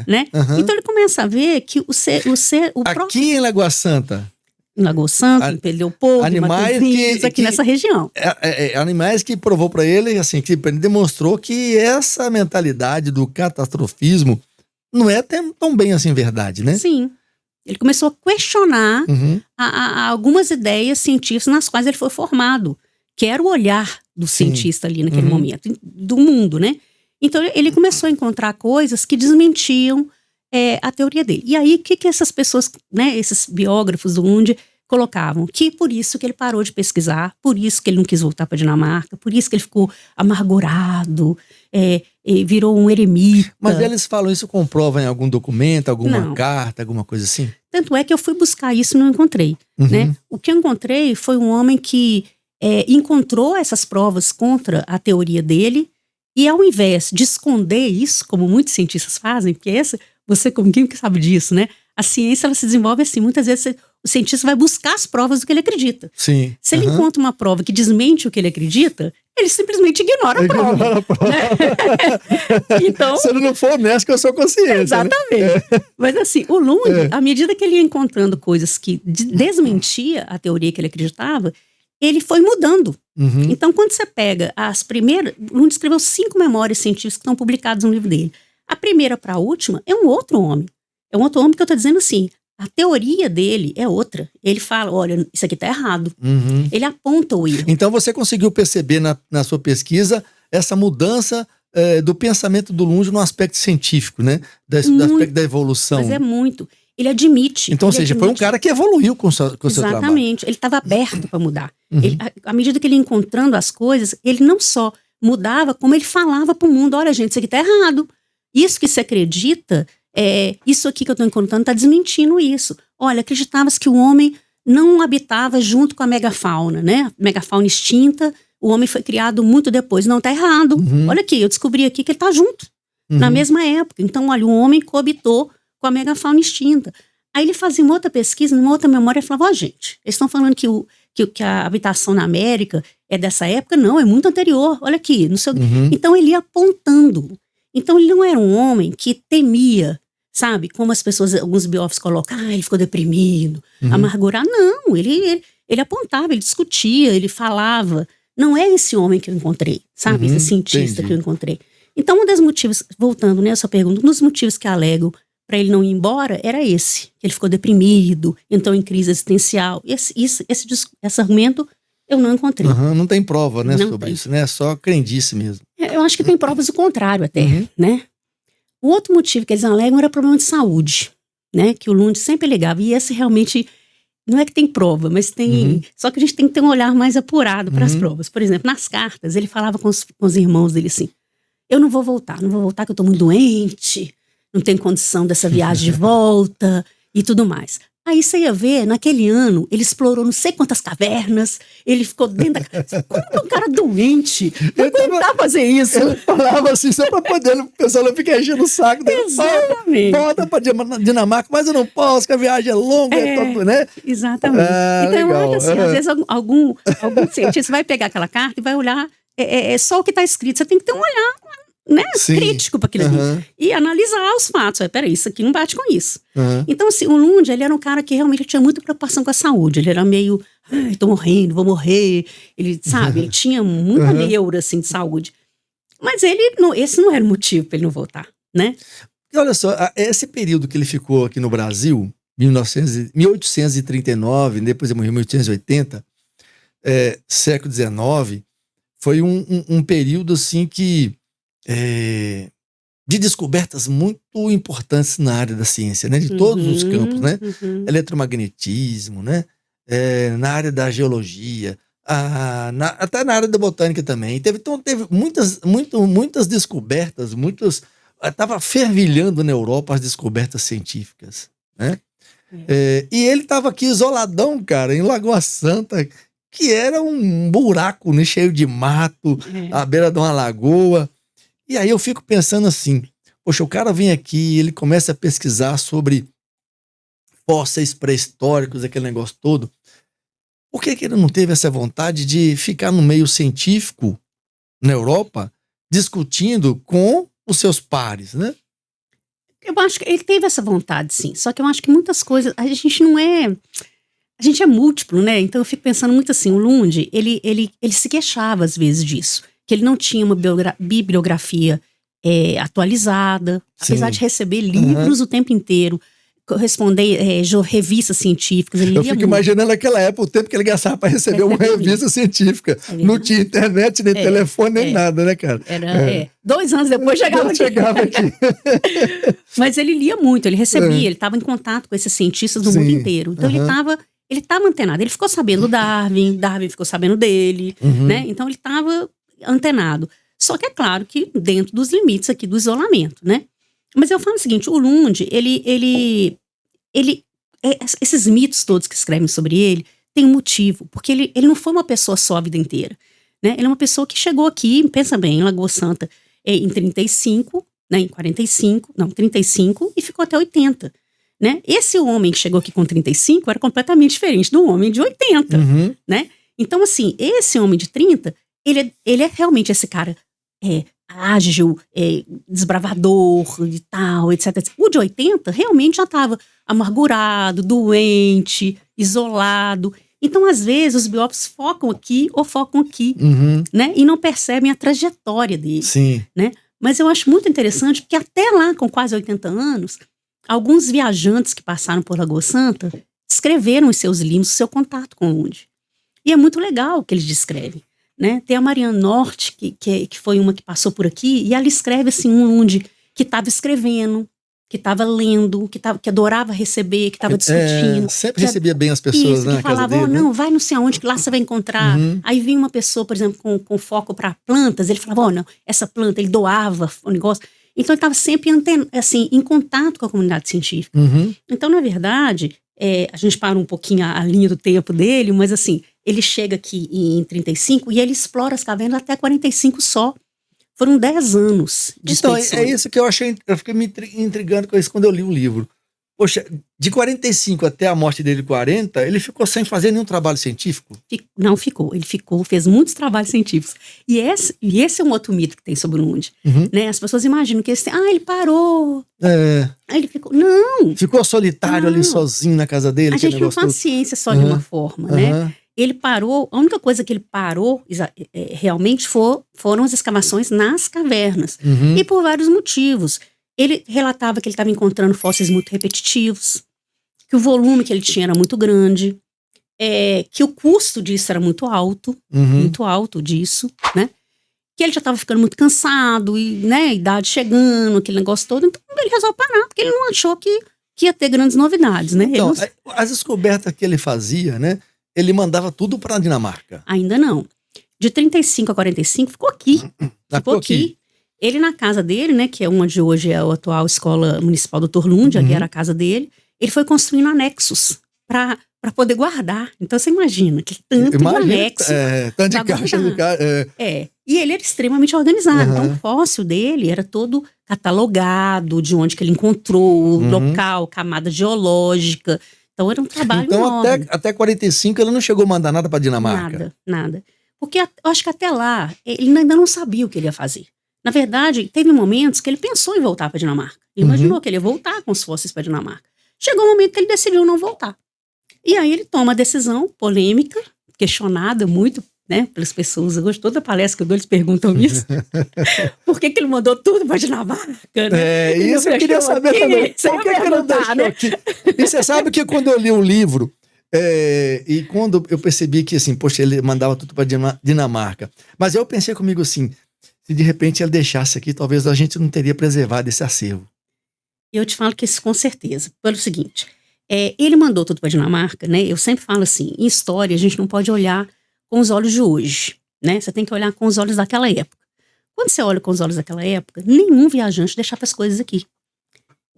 Né? Então ele começa a ver que aqui em Lagoa Santa. Em Lagoa Santa, em Pedro Leopoldo, animais aqui nessa região. Animais que provou para ele, assim, que ele demonstrou que essa mentalidade do catastrofismo não é tão bem assim verdade, né? Sim. Ele começou a questionar Uhum. algumas ideias científicas nas quais ele foi formado, que era o olhar do Sim. cientista ali naquele Uhum. momento, do mundo, né? Então ele começou a encontrar coisas que desmentiam a teoria dele. E aí, o que essas pessoas, né, esses biógrafos do Lund colocavam? Que por isso que ele parou de pesquisar, por isso que ele não quis voltar para a Dinamarca, por isso que ele ficou amargurado, e virou um eremita. Mas eles falam isso com prova em algum documento, alguma Não. carta, alguma coisa assim? Tanto é que eu fui buscar isso e não encontrei. Uhum. Né? O que eu encontrei foi um homem que encontrou essas provas contra a teoria dele e, ao invés de esconder isso, como muitos cientistas fazem, porque você como quem que sabe disso, né? A ciência ela se desenvolve assim, muitas vezes o cientista vai buscar as provas do que ele acredita. Sim. Se ele encontra uma prova que desmente o que ele acredita, ele simplesmente ignora a prova. Então, se ele não for honesto com a sua consciência. Exatamente. Né? Mas assim, o Lund, à medida que ele ia encontrando coisas que desmentia a teoria que ele acreditava, ele foi mudando. Uhum. Então, quando você pega as primeiras... Lund escreveu 5 memórias científicas que estão publicadas no livro dele. A primeira para a última é um outro homem. É um outro homem que eu estou dizendo assim, a teoria dele é outra. Ele fala, olha, isso aqui está errado. Uhum. Ele aponta o erro. Então você conseguiu perceber na sua pesquisa essa mudança do pensamento do Lund no aspecto científico, né? Do aspecto da evolução. Mas é muito. Ele admite. Então, ou seja, foi um cara que evoluiu com o seu trabalho. Exatamente. Ele estava aberto para mudar. Uhum. À medida que ele ia encontrando as coisas, ele não só mudava, como ele falava para o mundo, olha gente, isso aqui está errado. Isso que você acredita, isso aqui que eu estou encontrando está desmentindo isso. Olha, acreditava-se que o homem não habitava junto com a megafauna, né? A megafauna extinta, o homem foi criado muito depois. Não, está errado. Uhum. Olha aqui, eu descobri aqui que ele está junto, na mesma época. Então, olha, o homem coabitou com a megafauna extinta. Aí ele fazia uma outra pesquisa, numa outra memória, e falava, gente, eles estão falando que a habitação na América é dessa época? Não, é muito anterior, olha aqui. Não sei. Então ele ia apontando. Então ele não era um homem que temia, sabe, como as pessoas, alguns biógrafos colocam, ele ficou deprimido, amargurado. Não, ele apontava, ele discutia, ele falava. Não é esse homem que eu encontrei, sabe, esse cientista que eu encontrei. Então um dos motivos, voltando nessa pergunta, um dos motivos que alegam para ele não ir embora era esse, que ele ficou deprimido, entrou em crise existencial. Esse argumento eu não encontrei. Não tem prova, né, Não sobre tem. isso, né? É só crendice mesmo. Eu acho que tem provas do contrário até, né? O outro motivo que eles alegam era problema de saúde, né? Que o Lund sempre alegava. E esse realmente, não é que tem prova, mas tem... Só que a gente tem que ter um olhar mais apurado para as provas. Por exemplo, nas cartas, ele falava com os irmãos dele assim, eu não vou voltar que eu tô muito doente, não tenho condição dessa viagem de volta e tudo mais. Aí você ia ver, naquele ano, ele explorou não sei quantas cavernas, ele ficou dentro da casa. Como que um cara doente vai aguentar fazer isso? Ele falava assim, só pra poder, o pessoal não ficar enchendo o saco dele. Exatamente. Volta pra Dinamarca, mas eu não posso, que a viagem é longa, né? Exatamente. Então legal. eu acho assim, às vezes algum cientista vai pegar aquela carta e vai olhar, só o que está escrito, você tem que ter um olhar, né, crítico para aquilo ali. E analisar os fatos. Peraí, isso aqui não bate com isso. Então, assim, o Lund, ele era um cara que realmente tinha muita preocupação com a saúde. Ele era meio, tô morrendo, vou morrer. Ele, sabe, ele tinha muita neura, assim, de saúde. Mas esse não era o motivo para ele não voltar, né? E olha só, esse período que ele ficou aqui no Brasil, 1839, depois ele morreu em 1880, século XIX, foi um período, assim, que de descobertas muito importantes na área da ciência, né? De todos os campos, né? Eletromagnetismo, né? Na área da geologia, até na área da botânica também. Teve muitas descobertas, estava fervilhando na Europa as descobertas científicas, né? E ele estava aqui isoladão, cara, em Lagoa Santa, que era um buraco, né? Cheio de mato, à beira de uma lagoa. E aí eu fico pensando assim, poxa, o cara vem aqui, ele começa a pesquisar sobre fósseis pré-históricos, aquele negócio todo. Por que ele não teve essa vontade de ficar no meio científico na Europa, discutindo com os seus pares, né? Eu acho que ele teve essa vontade, sim. Só que eu acho que muitas coisas, a gente é múltiplo, né? Então eu fico pensando muito assim, o Lund, ele se queixava às vezes disso. Que ele não tinha uma bibliografia atualizada, Sim. apesar de receber livros o tempo inteiro, corresponder revistas científicas. Ele Eu lia fico muito. imaginando naquela época o tempo que ele gastava para receber uma Recebeu revista científica. verdade. Não tinha internet, nem telefone, nem nada, né, cara? 2 anos depois chegava aqui. Mas ele lia muito, ele recebia, ele estava em contato com esses cientistas do mundo inteiro. Então ele estava antenado. Ele ficou sabendo do Darwin ficou sabendo dele, né? Então ele estava antenado. Só que é claro que dentro dos limites aqui do isolamento, né? Mas eu falo o seguinte, o Lund, esses mitos todos que escrevem sobre ele, tem um motivo, porque ele não foi uma pessoa só a vida inteira, né? Ele é uma pessoa que chegou aqui, pensa bem, em Lagoa Santa em 35, né, em 35, e ficou até 80, né? Esse homem que chegou aqui com 35 era completamente diferente do homem de 80, né? Então, assim, esse homem de 30, ele é realmente esse cara ágil, desbravador e tal, etc. O de 80 realmente já estava amargurado, doente, isolado. Então, às vezes, os biópsios focam aqui ou focam aqui, né? E não percebem a trajetória dele. Sim. Né? Mas eu acho muito interessante, porque até lá, com quase 80 anos, alguns viajantes que passaram por Lagoa Santa descreveram em seus livros o seu contato com o Lund. E é muito legal o que eles descrevem. Né? Tem a Mariana Norte, que foi uma que passou por aqui, e ela escreve assim, um Lund que estava escrevendo, que estava lendo, que adorava receber, que estava discutindo. Sempre recebia bem as pessoas, né? Que falava, não, vai não sei aonde, que lá você vai encontrar. Aí vinha uma pessoa, por exemplo, com foco para plantas, ele falava, não, essa planta, ele doava o negócio. Então ele estava sempre assim, em contato com a comunidade científica. Então, na verdade, a gente para um pouquinho a linha do tempo dele, mas assim, ele chega aqui em 35 e ele explora as cavernas até 45 só. Foram 10 anos de expedições. Então, é isso que eu achei, eu fiquei me intrigando com isso quando eu li o livro. Poxa, de 45 até a morte dele, 40, ele ficou sem fazer nenhum trabalho científico? Não ficou, ele fez muitos trabalhos científicos. E esse é um outro mito que tem sobre o Lund. Né? As pessoas imaginam que ele parou. Aí ele ficou, não. Ficou solitário ali sozinho na casa dele? A gente não faz ciência só de uma forma, né? Ele parou, a única coisa que ele parou realmente foram as escavações nas cavernas. E por vários motivos. Ele relatava que ele estava encontrando fósseis muito repetitivos, que o volume que ele tinha era muito grande, que o custo disso era muito alto disso, né? Que ele já estava ficando muito cansado, e, né, idade chegando, aquele negócio todo. Então ele resolveu parar, porque ele não achou que ia ter grandes novidades, né? Então, as descobertas que ele fazia, né? Ele mandava tudo para a Dinamarca. Ainda não. De 35 a 45 ficou aqui. Ficou aqui. Ele na casa dele, né, que é onde hoje é a atual Escola Municipal Dr. Lund, ali era a casa dele, ele foi construindo anexos para poder guardar. Então você imagina que tanto de anexo. Tanto de caixa do cara. E ele era extremamente organizado. Então o fóssil dele era todo catalogado, de onde que ele encontrou, o local, camada geológica. Então era um trabalho enorme. Então até 45 ele não chegou a mandar nada para Dinamarca? Nada. Porque eu acho que até lá ele ainda não sabia o que ele ia fazer. Na verdade, teve momentos que ele pensou em voltar para a Dinamarca. Ele imaginou que ele ia voltar com os fósseis para a Dinamarca. Chegou um momento que ele decidiu não voltar. E aí ele toma a decisão polêmica, questionada muito, né, pelas pessoas. Hoje toda palestra que eu dou, eles perguntam isso. Por que ele mandou tudo para a Dinamarca? Né? Isso eu queria saber também. Por que ele não deixou aqui? E você sabe que quando eu li o livro, e quando eu percebi que, assim, poxa, ele mandava tudo para a Dinamarca. Mas eu pensei comigo assim, se de repente ele deixasse aqui, talvez a gente não teria preservado esse acervo. Eu te falo que isso com certeza. Pelo seguinte, ele mandou tudo para a Dinamarca, né? Eu sempre falo assim, em história a gente não pode olhar com os olhos de hoje, né? Você tem que olhar com os olhos daquela época. Quando você olha com os olhos daquela época, nenhum viajante deixava as coisas aqui,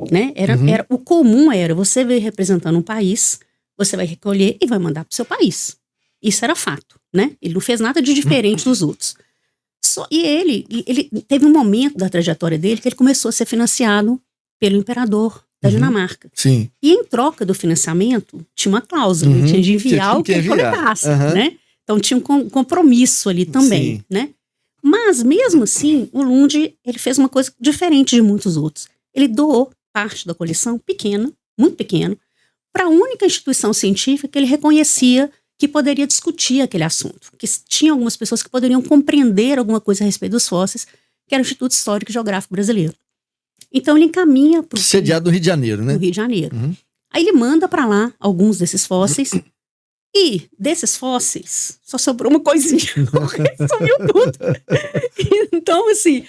né? O comum era, você veio representando um país, você vai recolher e vai mandar para o seu país. Isso era fato, né? Ele não fez nada de diferente dos outros. E ele teve um momento da trajetória dele que ele começou a ser financiado pelo imperador da Dinamarca. Sim. E em troca do financiamento, tinha uma cláusula, ele tinha de enviar o que ele coletasse, né? Então tinha um compromisso ali também, Sim. né? Mas mesmo assim, o Lund, ele fez uma coisa diferente de muitos outros. Ele doou parte da coleção, pequena, muito pequena, para a única instituição científica que ele reconhecia que poderia discutir aquele assunto. Que tinha algumas pessoas que poderiam compreender alguma coisa a respeito dos fósseis, que era o Instituto Histórico e Geográfico Brasileiro. Então ele encaminha para o Sediado no Rio de Janeiro, né? no Rio de Janeiro. Uhum. Aí ele manda para lá alguns desses fósseis. E desses fósseis, só sobrou uma coisinha. Sumiu tudo. Então, assim...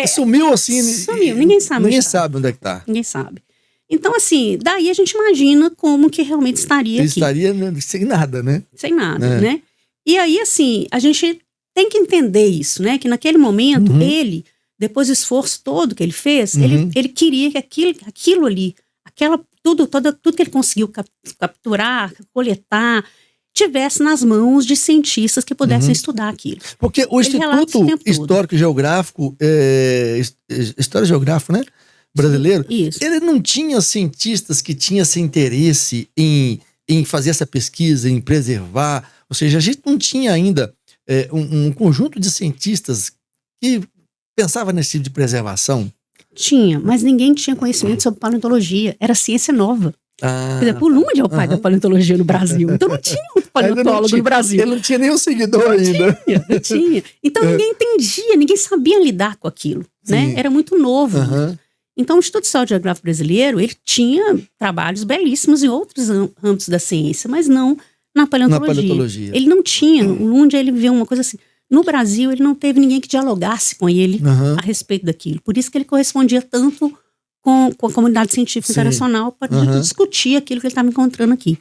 Sumiu assim... Sumiu, ninguém sabe. Ninguém sabe onde é que tá. Ninguém sabe. Então, assim, daí a gente imagina como que realmente estaria Ele aqui. estaria sem nada, né? Sem nada, É. né? E aí, assim, a gente tem que entender isso, né? Que naquele momento, Uhum. ele, depois do esforço todo que ele fez, Uhum. ele queria que aquilo ali, tudo que ele conseguiu capturar, coletar, tivesse nas mãos de cientistas que pudessem Uhum. estudar aquilo. Porque o Ele relata Instituto o tempo todo. Histórico e Geográfico, História e Geográfico, né? Brasileiro, Isso. ele não tinha cientistas que tinham esse interesse em fazer essa pesquisa, em preservar. Ou seja, a gente não tinha ainda um conjunto de cientistas que pensava nesse tipo de preservação. Tinha, mas ninguém tinha conhecimento sobre paleontologia. Era ciência nova. Ah, Por exemplo, o Lund é o pai da paleontologia no Brasil. Então não tinha um paleontólogo no Brasil. Ele não tinha nenhum seguidor ainda. Não tinha. Então ninguém entendia, ninguém sabia lidar com aquilo. Né? Sim. Era muito novo. Aham. Então o Instituto Histórico e Geográfico Brasileiro, ele tinha trabalhos belíssimos em outros âmbitos da ciência, mas não na paleontologia. Na paleontologia. Ele não tinha, o Lund ele viu uma coisa assim, no Brasil ele não teve ninguém que dialogasse com ele Aham. a respeito daquilo. Por isso que ele correspondia tanto com a comunidade científica Sim. internacional para Aham. discutir aquilo que ele estava encontrando aqui,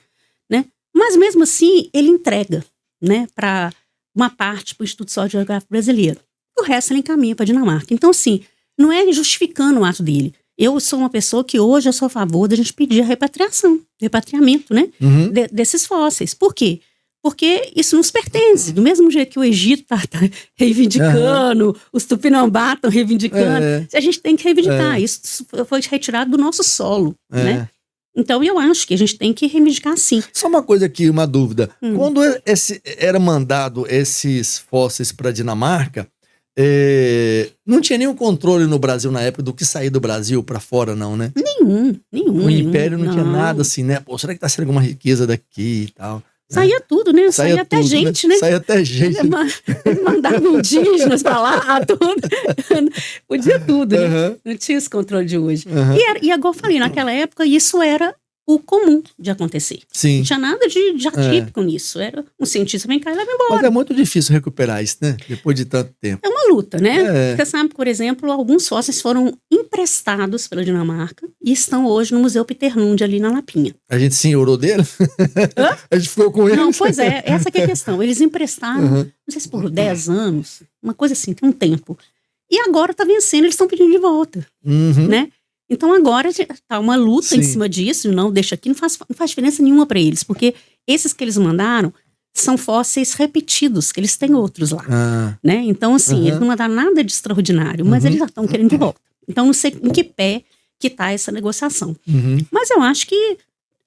né? Mas mesmo assim, ele entrega, né, para uma parte para o Instituto Histórico e Geográfico Brasileiro. O resto ele encaminha para a Dinamarca. Então, assim, não é justificando o ato dele. Eu sou uma pessoa que hoje eu sou a favor da gente pedir a repatriamento, né, Uhum. desses fósseis. Por quê? Porque isso nos pertence. Do mesmo jeito que o Egito está reivindicando, os Tupinambá estão reivindicando, a gente tem que reivindicar. Isso foi retirado do nosso solo, né? Então eu acho que a gente tem que reivindicar sim. Só uma coisa aqui, uma dúvida. Quando era mandado esses fósseis para a Dinamarca, não tinha nenhum controle no Brasil na época do que sair do Brasil para fora, não, né? Nenhum. O Império não tinha nada assim, né? Pô, será que tá saindo alguma riqueza daqui e tal? Saía tudo, né? Saía até tudo, gente, né? Saía até gente. Eles mandavam indígenas pra lá, tudo. Podia tudo, né? Uhum. Não tinha esse controle de hoje. Uhum. E igual eu falei, naquela época isso era o comum de acontecer. Sim. Não tinha nada de atípico nisso. Era um cientista vem cá e leva embora. Mas é muito difícil recuperar isso, né? Depois de tanto tempo. É uma luta, né? É. Você sabe, por exemplo, alguns fósseis foram emprestados pela Dinamarca e estão hoje no Museu Peter Lund, ali na Lapinha. A gente senhorou dele? Hã? A gente ficou com ele? Não, pois é, essa que é a questão. Eles emprestaram, não sei se por 10 anos, uma coisa assim, tem um tempo. E agora tá vencendo, eles estão pedindo de volta, Uhum. né? Então agora tá uma luta em Sim. cima disso, não deixa aqui, não faz diferença nenhuma para eles, porque esses que eles mandaram são fósseis repetidos, que eles têm outros lá, Ah, né? Então assim, Uhum. eles não mandaram nada de extraordinário, mas Uhum. eles já estão querendo de volta. Então não sei em que pé que tá essa negociação. uhum. Mas eu acho que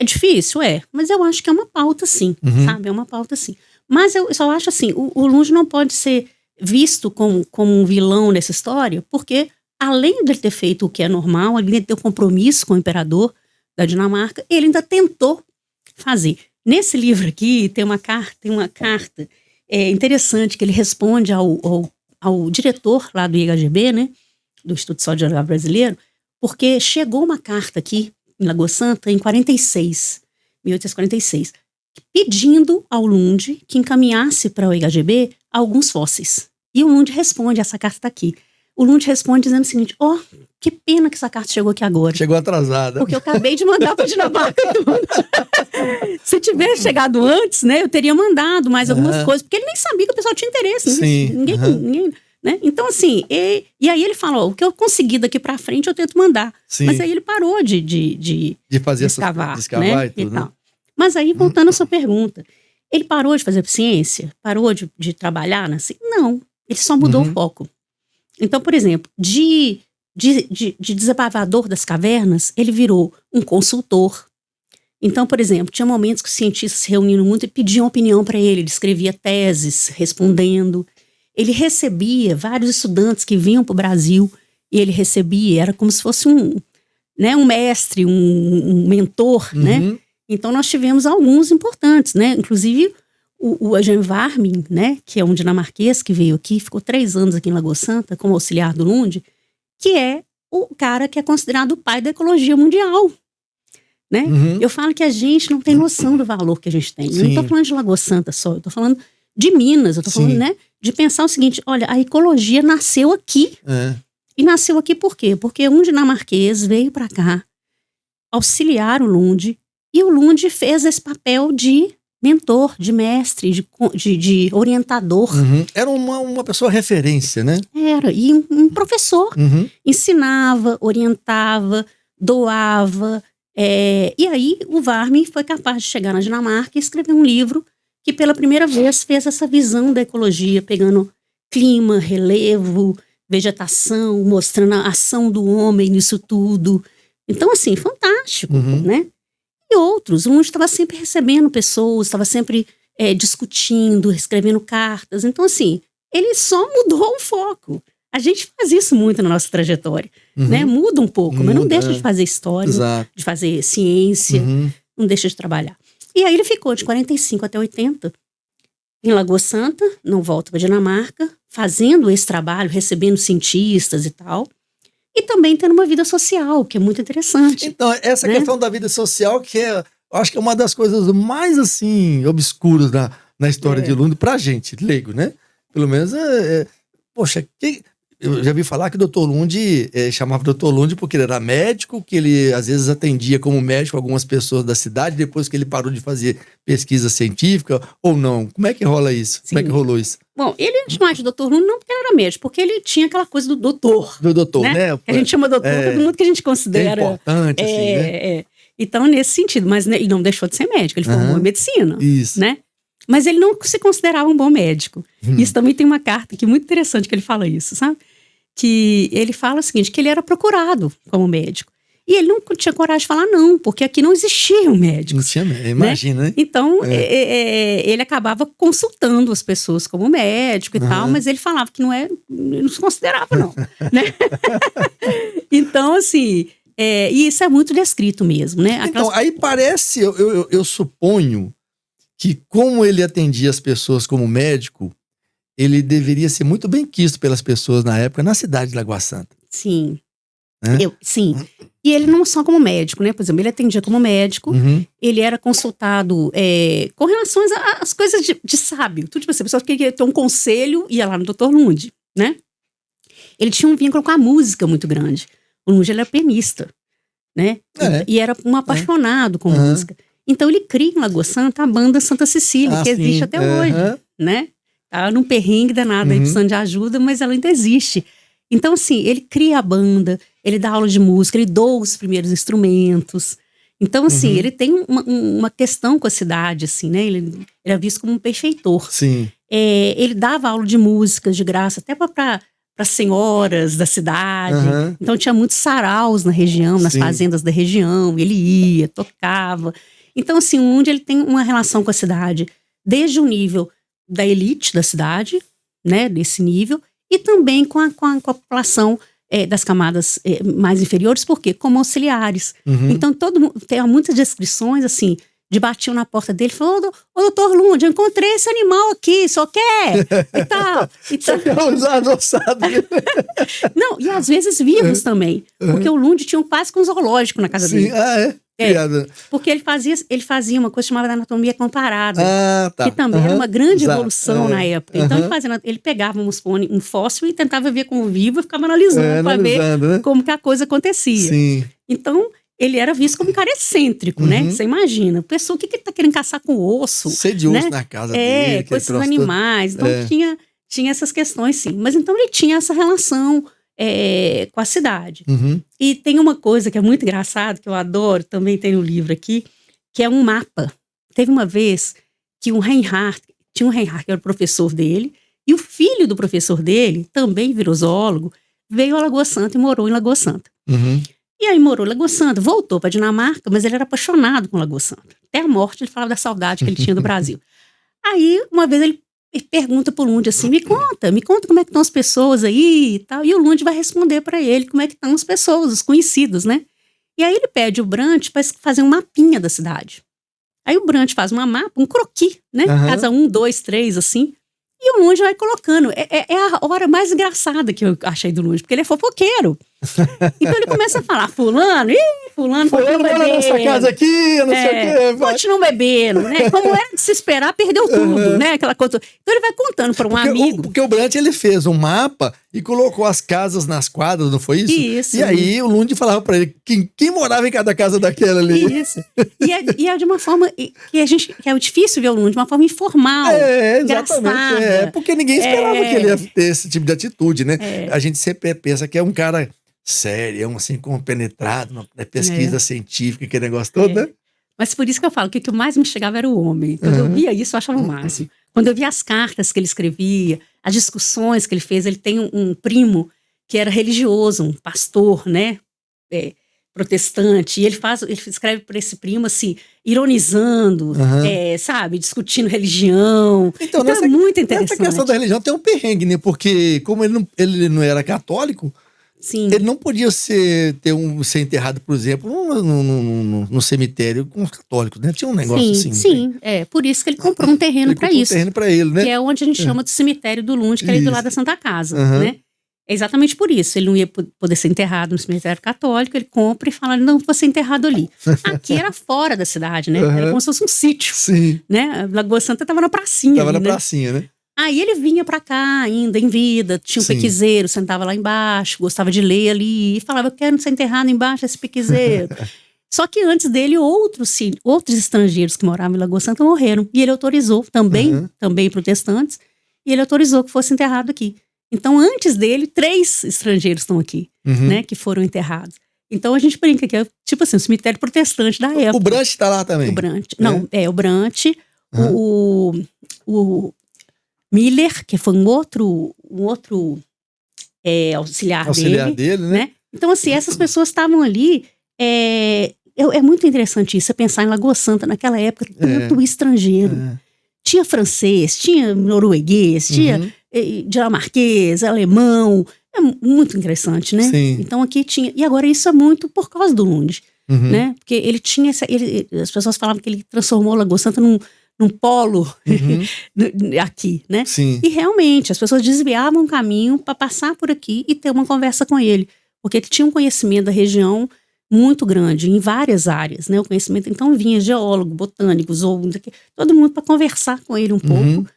é difícil, mas eu acho que é uma pauta sim, Uhum. sabe? É uma pauta sim. Mas eu só acho assim, o Lund não pode ser visto como um vilão nessa história, porque além de ele ter feito o que é normal, além de ter um compromisso com o imperador da Dinamarca, ele ainda tentou fazer. Nesse livro aqui tem uma carta interessante que ele responde ao diretor lá do IHGB, né, do Instituto Histórico e Geográfico Brasileiro, porque chegou uma carta aqui em Lagoa Santa em 1846, pedindo ao Lund que encaminhasse para o IHGB alguns fósseis. E o Lund responde, essa carta está aqui. O Lund responde dizendo o seguinte: que pena que essa carta chegou aqui agora. Chegou atrasada. Porque eu acabei de mandar para a Dinamarca tudo. Se tivesse chegado antes, né, eu teria mandado mais algumas coisas, porque ele nem sabia que o pessoal tinha interesse. Sim. Ninguém, né? Então, assim, e aí ele falou: o que eu conseguir daqui para frente eu tento mandar. Sim. Mas aí ele parou de fazer escavar, de escavar né, e tudo, né? tal. Mas aí, voltando à sua pergunta, ele parou de fazer ciência? Parou de trabalhar na ciência? Não, ele só mudou o foco. Então, por exemplo, de desabravador das cavernas, ele virou um consultor. Então, por exemplo, tinha momentos que os cientistas se reuniam muito e pediam opinião para ele escrevia teses respondendo. Ele recebia vários estudantes que vinham para o Brasil e ele recebia, era como se fosse um mestre, um mentor, né? Então, nós tivemos alguns importantes, né? Inclusive, o Eugène Varmin, né, que é um dinamarquês que veio aqui, ficou 3 anos aqui em Lagoa Santa como auxiliar do Lund, que é o cara que é considerado o pai da ecologia mundial, né? Eu falo que a gente não tem noção do valor que a gente tem. Eu não estou falando de Lagoa Santa só, eu estou falando de Minas, eu estou falando, né, de pensar o seguinte, olha, a ecologia nasceu aqui. E nasceu aqui por quê? Porque um dinamarquês veio para cá auxiliar o Lund, e o Lund fez esse papel de mentor, de mestre, de orientador. Era uma pessoa referência, né? Era, e um professor. Ensinava, orientava, doava. E aí o Varmin foi capaz de chegar na Dinamarca e escrever um livro que pela primeira vez fez essa visão da ecologia, pegando clima, relevo, vegetação, mostrando a ação do homem nisso tudo. Então, assim, fantástico, né? E outros, o Lund estava sempre recebendo pessoas, estava sempre discutindo, escrevendo cartas. Então, assim, ele só mudou o foco. A gente faz isso muito na nossa trajetória, né? Muda um pouco, mas não deixa de fazer história, de fazer ciência, não deixa de trabalhar. E aí ele ficou de 45 até 80 em Lagoa Santa, não volta para Dinamarca, fazendo esse trabalho, recebendo cientistas e tal. E também tendo uma vida social, que é muito interessante. Então, essa questão da vida social, que eu acho que é uma das coisas mais, assim, obscuras na história de Lund, pra gente, leigo, né? Pelo menos, poxa, eu já vi falar que o Dr. Lund chamava Dr. Lund porque ele era médico, que ele, às vezes, atendia como médico algumas pessoas da cidade, depois que ele parou de fazer pesquisa científica, ou não? Como é que rola isso? Sim. Como é que rolou isso? Bom, ele chamava de Dr. Lund não porque ele era médico, porque ele tinha aquela coisa do doutor. Do doutor, né? Que a gente chama doutor, todo mundo que a gente considera. É importante, assim, né? Então, nesse sentido, mas ele não deixou de ser médico, ele formou em medicina. Isso. Né? Mas ele não se considerava um bom médico. Isso também tem uma carta aqui muito interessante que ele fala isso, sabe? Que ele fala o seguinte, que ele era procurado como médico. E ele não tinha coragem de falar não, porque aqui não existia um médico. Não tinha, imagina, né? Então, ele acabava consultando as pessoas como médico e tal, mas ele falava que não se considerava não, né? Então, assim, e isso é muito descrito mesmo, né? Então, aí parece, eu suponho que como ele atendia as pessoas como médico, ele deveria ser muito bem quisto pelas pessoas na época, na cidade de Lagoa Santa. Sim. Sim. E ele não só como médico, né? Por exemplo, ele atendia como médico, ele era consultado com relação às coisas de sábio. Tudo tipo assim, a pessoa queria ter um conselho, ia lá no Dr. Lund, né? Ele tinha um vínculo com a música muito grande. O Lund, ele era pianista, né? E era um apaixonado com música. Então, ele cria em Lagoa Santa a banda Santa Cecília, que existe até hoje, né? Tá num perrengue danado aí, precisando de ajuda, mas ela ainda existe. Então, assim, ele cria a banda, ele dá aula de música, ele doa os primeiros instrumentos. Então, assim, ele tem uma questão com a cidade, assim, né? Ele era visto como um benfeitor. Sim. Ele dava aula de música de graça, até para senhoras da cidade. Então, tinha muitos saraus na região, nas fazendas da região. Ele ia, tocava. Então, assim, o Lund, ele tem uma relação com a cidade, desde o nível da elite da cidade, né? Desse nível, e também com a população das camadas mais inferiores, por quê? Como auxiliares. Então, tem muitas descrições, assim, de batiam na porta dele e falou, ô doutor Lund, eu encontrei esse animal aqui, só quer? E tal. Não, e às vezes vivos também, porque o Lund tinha quase que um zoológico na casa dele. Porque ele fazia uma coisa chamada anatomia comparada, que também era uma grande evolução na época. Então ele pegava um fóssil e tentava ver com o vivo e ficava analisando para ver como que a coisa acontecia. Então ele era visto como um cara excêntrico, né? Você imagina, pessoa que tá querendo caçar com osso, de osso na casa dele, com esses animais. Então tinha essas questões, sim. Mas então ele tinha essa relação com a cidade. E tem uma coisa que é muito engraçada, que eu adoro, também tem no livro aqui, que é um mapa. Teve uma vez que tinha um Reinhardt, que era o professor dele, e o filho do professor dele, também virou zoólogo, veio a Lagoa Santa e morou em Lagoa Santa. E aí morou em Lagoa Santa, voltou para Dinamarca, mas ele era apaixonado com Lagoa Santa. Até a morte ele falava da saudade que ele tinha do Brasil. Aí, uma vez ele pergunta pro Lund assim, me conta como é que estão as pessoas aí e tal. E o Lund vai responder para ele como é que estão as pessoas, os conhecidos, né? E aí ele pede o Brant para fazer um mapinha da cidade. Aí o Brant faz uma mapa, um croquis, né? Aham. Casa 1, 2, 3, assim. E o Lund vai colocando. É a hora mais engraçada que eu achei do Lund, porque ele é fofoqueiro. Então ele começa a falar, fulano Fulano continua mora nessa bebendo. casa aqui, não sei o quê. vai. Continua bebendo, né? Como era de se esperar, perdeu tudo, né? Aquela coisa. Então ele vai contando para um amigo. Porque o Brant, ele fez um mapa e colocou as casas nas quadras, não foi isso? Isso. E aí o Lund falava pra ele quem morava em cada casa daquela ali. Isso. E é de uma forma que que é difícil ver o Lund, de uma forma informal. Exatamente. engraçada. Porque ninguém esperava que ele ia ter esse tipo de atitude, né? É. A gente sempre pensa que é um cara sério, assim, compenetrado na pesquisa científica, aquele negócio todo, né? Mas por isso que eu falo que o que mais me chegava era o homem. Quando eu via isso, eu achava o máximo. Quando eu via as cartas que ele escrevia, as discussões que ele fez, ele tem um primo que era religioso, um pastor, né? Protestante. E ele escreve para esse primo, assim, ironizando, sabe? Discutindo religião. Então, é muito interessante. Nessa questão da religião tem um perrengue, né? Porque como ele não era católico, Sim. ele não podia ser enterrado, por exemplo, no cemitério com os católicos, né? Tinha um negócio assim. Sim. Por isso que ele comprou um terreno para isso. Um terreno para ele, né? Que é onde a gente chama de cemitério do Lund, que é ali do lado da Santa Casa, Uhum. né? É exatamente por isso. Ele não ia poder ser enterrado no cemitério católico, ele compra e fala, não, vou ser enterrado ali. Aqui era fora da cidade, né? Era como se fosse um sítio, Sim. né? Lagoa Santa estava na pracinha. Tava ali, na né? pracinha, né? Aí ele vinha pra cá ainda, em vida, tinha um Sim. pequizeiro, sentava lá embaixo, gostava de ler ali, e falava, eu quero ser enterrado embaixo desse pequizeiro. Só que antes dele, outros estrangeiros que moravam em Lagoa Santa morreram. E ele autorizou, também protestantes, e ele autorizou que fosse enterrado aqui. Então, antes dele, 3 estrangeiros estão aqui, né, que foram enterrados. Então, a gente brinca que é tipo assim, um cemitério protestante da época. O Brant tá lá também. O Brant. Não, o Brant, o Miller, que foi um outro auxiliar dele, né? Então, assim, essas pessoas estavam ali. É muito interessante isso, você pensar em Lagoa Santa naquela época, tanto estrangeiro. Tinha francês, tinha norueguês, tinha dinamarquês, alemão. É muito interessante, né? Sim. Então aqui tinha. E agora isso é muito por causa do Lund, né? Porque ele tinha as pessoas falavam que ele transformou Lagoa Santa num polo aqui, né? Sim. E realmente, as pessoas desviavam o caminho para passar por aqui e ter uma conversa com ele. Porque ele tinha um conhecimento da região muito grande, em várias áreas, né? O conhecimento, então vinha geólogo, botânico, zoólogo, todo mundo para conversar com ele um pouco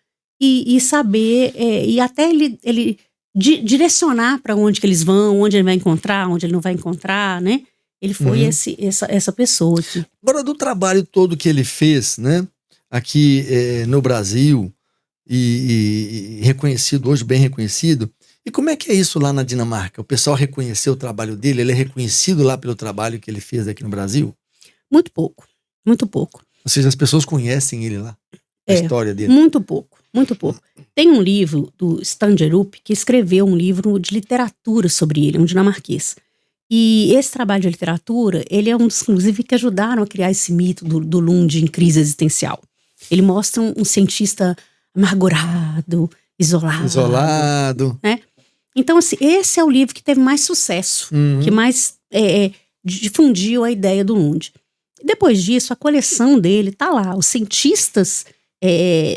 e saber, e até ele direcionar para onde que eles vão, onde ele vai encontrar, onde ele não vai encontrar, né? Ele foi essa pessoa aqui. Agora, do trabalho todo que ele fez, né? Aqui no Brasil, e reconhecido hoje, bem reconhecido. E como é que é isso lá na Dinamarca? O pessoal reconheceu o trabalho dele? Ele é reconhecido lá pelo trabalho que ele fez aqui no Brasil? Muito pouco, muito pouco. Ou seja, as pessoas conhecem ele lá? A história dele? Muito pouco, muito pouco. Tem um livro do Stangerup que escreveu um livro de literatura sobre ele, um dinamarquês. E esse trabalho de literatura, ele é um dos, inclusive, que ajudaram a criar esse mito do Lund em crise existencial. Ele mostra um cientista amargurado, isolado. Né? Então, assim, esse é o livro que teve mais sucesso, que mais difundiu a ideia do Lund. Depois disso, a coleção dele tá lá. Os cientistas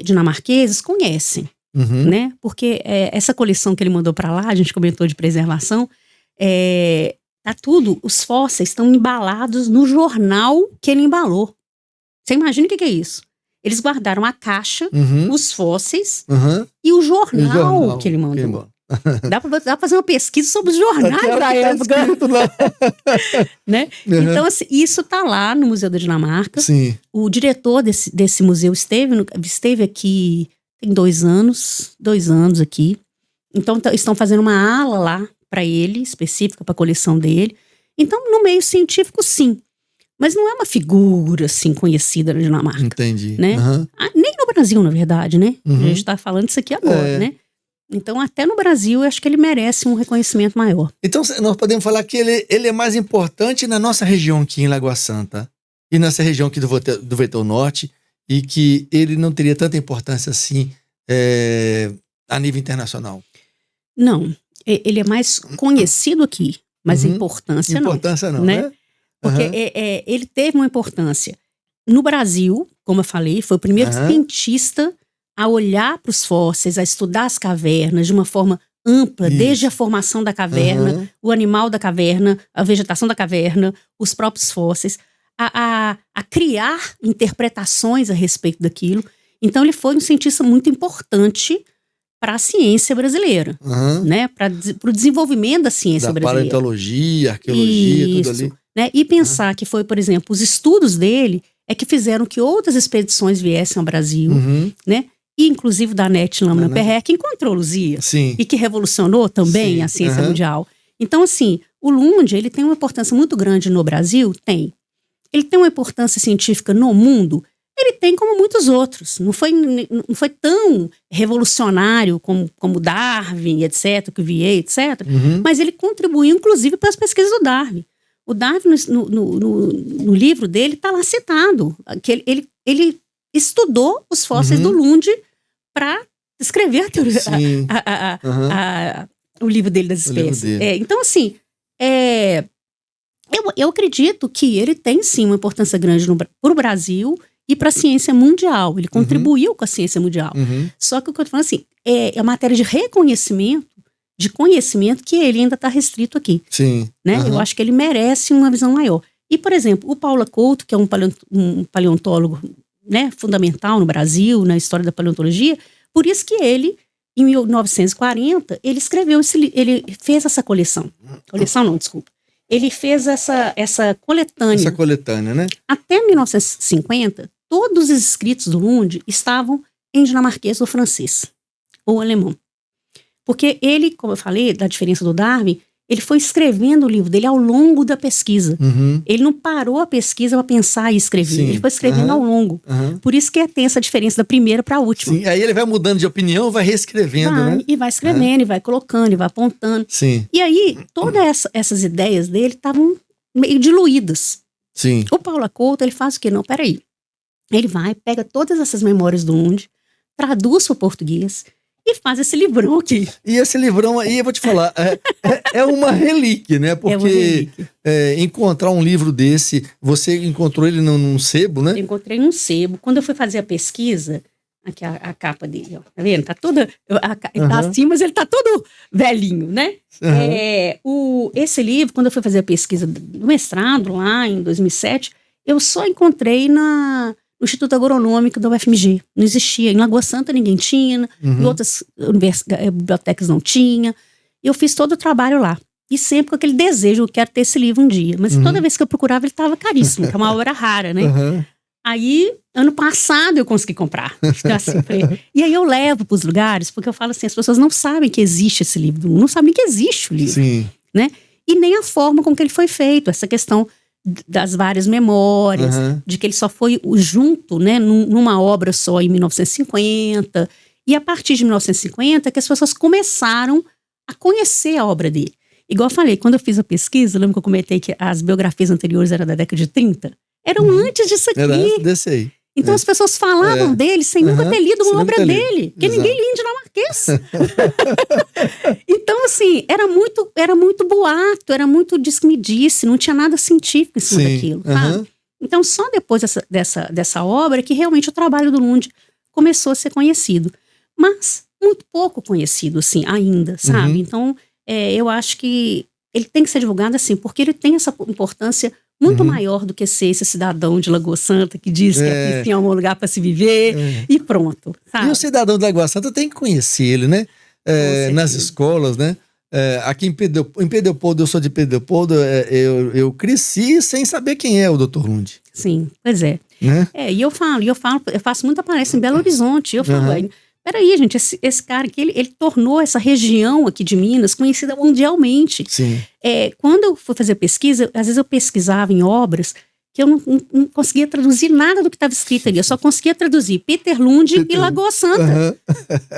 dinamarqueses conhecem, né? Porque essa coleção que ele mandou para lá, a gente comentou de preservação, tá tudo, os fósseis estão embalados no jornal que ele embalou. Você imagina o que é isso? Eles guardaram a caixa, os fósseis e o jornal que ele mandou. Dá pra fazer uma pesquisa sobre os jornais da época. Né? Então, assim, isso tá lá no Museu da Dinamarca. Sim. O diretor desse museu esteve aqui tem 2 anos aqui. Então, estão fazendo uma ala lá para ele, específica para a coleção dele. Então, no meio científico, sim. Mas não é uma figura, assim, conhecida na Dinamarca. Entendi. Né? Nem no Brasil, na verdade, né? A gente está falando isso aqui agora, né? Então, até no Brasil, eu acho que ele merece um reconhecimento maior. Então, nós podemos falar que ele é mais importante na nossa região aqui em Lagoa Santa e nessa região aqui do Vetor Norte, e que ele não teria tanta importância assim a nível internacional. Não, ele é mais conhecido aqui, mas importância não. Importância não, né? né? Porque ele teve uma importância. no Brasil, como eu falei, foi o primeiro cientista a olhar para os fósseis, a estudar as cavernas de uma forma ampla, desde a formação da caverna, o animal da caverna, a vegetação da caverna, os próprios fósseis, a criar interpretações a respeito daquilo. Então, ele foi um cientista muito importante para a ciência brasileira, né? Para o desenvolvimento da ciência brasileira. Da paleontologia, arqueologia, tudo ali. Né? E pensar que foi, por exemplo, os estudos dele é que fizeram que outras expedições viessem ao Brasil, né? E inclusive da Annette Lambert-Perret, que encontrou Luzia e que revolucionou também a ciência mundial. Então, assim, o Lund, ele tem uma importância muito grande no Brasil? Tem. Ele tem uma importância científica no mundo? Ele tem, como muitos outros. Não foi tão revolucionário como Darwin, etc., que Cuvier, etc., mas ele contribuiu, inclusive, para as pesquisas do Darwin. O Darwin, no livro dele, está lá citado, que ele estudou os fósseis do Lund para escrever a teoria, o livro dele das espécies. Então, assim, eu acredito que ele tem, sim, uma importância grande para o Brasil e para a ciência mundial. Ele contribuiu com a ciência mundial. Só que o que eu estou falando, assim, é matéria de reconhecimento, de conhecimento, que ele ainda está restrito aqui. Sim. Né? Eu acho que ele merece uma visão maior. E, por exemplo, o Paula Couto, que é um paleontólogo, né, fundamental no Brasil, na história da paleontologia, por isso que ele, em 1940, ele ele fez essa coleção. Coleção não, desculpa. Ele fez essa coletânea. Essa coletânea, né? Até 1950, todos os escritos do Lund estavam em dinamarquês ou francês, ou alemão. Porque ele, como eu falei, da diferença do Darwin, ele foi escrevendo o livro dele ao longo da pesquisa. Ele não parou a pesquisa para pensar e escrever. Ele foi escrevendo ao longo. Por isso que tem essa diferença da primeira para a última. Sim, aí ele vai mudando de opinião, vai reescrevendo, né? E vai escrevendo, e vai colocando, e vai apontando. Sim. E aí, todas essas ideias dele estavam meio diluídas. Sim. O Paula Couto, ele faz o quê? Não, peraí. Ele vai, pega todas essas memórias do Lund, traduz para o português e faz esse livrão aqui. E esse livrão aí, eu vou te falar, é uma relíquia, né? Porque encontrar um livro desse, você encontrou ele num sebo, né? Eu encontrei num sebo. Quando eu fui fazer a pesquisa, aqui a capa dele, ó, tá vendo? Tá toda, ele tá assim, mas ele tá todo velhinho, né? Esse livro, quando eu fui fazer a pesquisa do mestrado, lá em 2007, eu só encontrei no Instituto Agronômico da UFMG. Não existia. Em Lagoa Santa ninguém tinha, em outras bibliotecas não tinha. Eu fiz todo o trabalho lá. E sempre com aquele desejo, eu quero ter esse livro um dia. Mas toda vez que eu procurava, ele estava caríssimo, que é uma obra rara, né? Aí, ano passado, eu consegui comprar. Assim, e aí eu levo para os lugares, porque eu falo assim, as pessoas não sabem que existe esse livro, não sabem nem que existe o livro. Sim. Né? E nem a forma com que ele foi feito, essa questão das várias memórias, de que ele só foi junto, né, numa obra só em 1950, e a partir de 1950 que as pessoas começaram a conhecer a obra dele. Igual eu falei, quando eu fiz a pesquisa, lembra que eu comentei que as biografias anteriores eram da década de 30? Eram antes disso aqui. Era desse aí. Então as pessoas falavam dele sem nunca ter lido uma obra dele, porque ninguém lia em dinamarquês. Então, assim, era muito boato, era muito diz-que-me-disse, não tinha nada científico em cima daquilo. Sabe? Então, só depois dessa obra que realmente o trabalho do Lund começou a ser conhecido. Mas muito pouco conhecido, assim, ainda, sabe? Então, eu acho que ele tem que ser divulgado assim, porque ele tem essa importância muito maior do que ser esse cidadão de Lagoa Santa que diz que aqui tem um lugar para se viver e pronto. Sabe? E o cidadão de Lagoa Santa tem que conhecer ele, né? Nas escolas, né? Aqui em Pedro Leopoldo, eu sou de Pedro Leopoldo, eu cresci sem saber quem é o Dr. Lund. Sim, pois é. Né? E eu faço muita palestra em Belo Horizonte. Eu falo, peraí, gente, esse cara aqui, ele tornou essa região aqui de Minas conhecida mundialmente. Sim. Quando eu fui fazer pesquisa, às vezes eu pesquisava em obras que eu não conseguia traduzir nada do que estava escrito ali. Eu só conseguia traduzir Peter Lund e Lagoa Santa.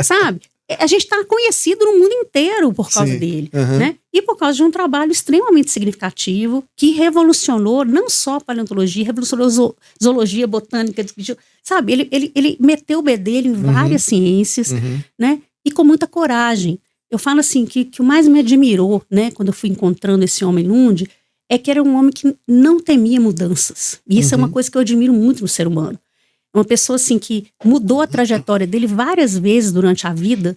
Sabe? A gente está conhecido no mundo inteiro por causa dele, né? E por causa de um trabalho extremamente significativo que revolucionou não só a paleontologia, revolucionou zoologia, botânica, sabe? Ele meteu o bedelho em várias ciências, né? E com muita coragem. Eu falo assim que o mais me admirou, né, quando eu fui encontrando esse homem Lund, é que era um homem que não temia mudanças. E isso é uma coisa que eu admiro muito no ser humano. Uma pessoa assim que mudou a trajetória dele várias vezes durante a vida,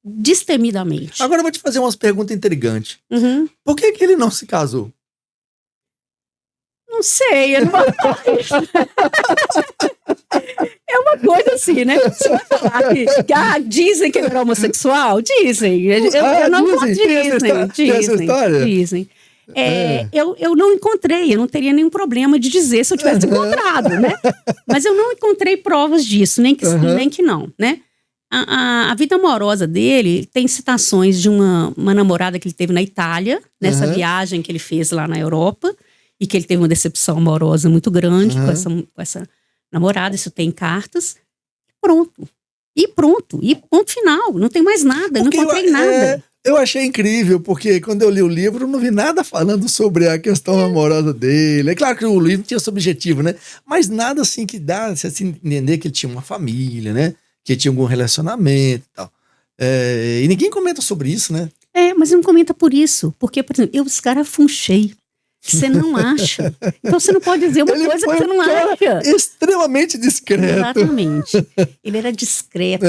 destemidamente. Agora eu vou te fazer umas perguntas intrigantes. Uhum. Por que ele não se casou? Não sei, eu não... É uma coisa assim, né? Você vai falar dizem que ele era homossexual? Dizem. Eu não dizem. Eu não encontrei, eu não teria nenhum problema de dizer se eu tivesse encontrado, né? Mas eu não encontrei provas disso, nem que sim, nem que não, né? A vida amorosa dele tem citações de uma namorada que ele teve na Itália, nessa viagem que ele fez lá na Europa, e que ele teve uma decepção amorosa muito grande com essa namorada, isso tem cartas. Pronto. E ponto final. Não tem mais nada, não encontrei nada. Eu achei incrível, porque quando eu li o livro, eu não vi nada falando sobre a questão amorosa dele. É claro que o livro tinha esse objetivo, né? Mas nada assim que dá assim, entender que ele tinha uma família, né? Que ele tinha algum relacionamento e tal. E ninguém comenta sobre isso, né? Mas não comenta por isso. Porque, por exemplo, eu escarafunchei. Você não acha. Então você não pode dizer uma coisa que você não acha. Extremamente discreto. Exatamente. Ele era discreto,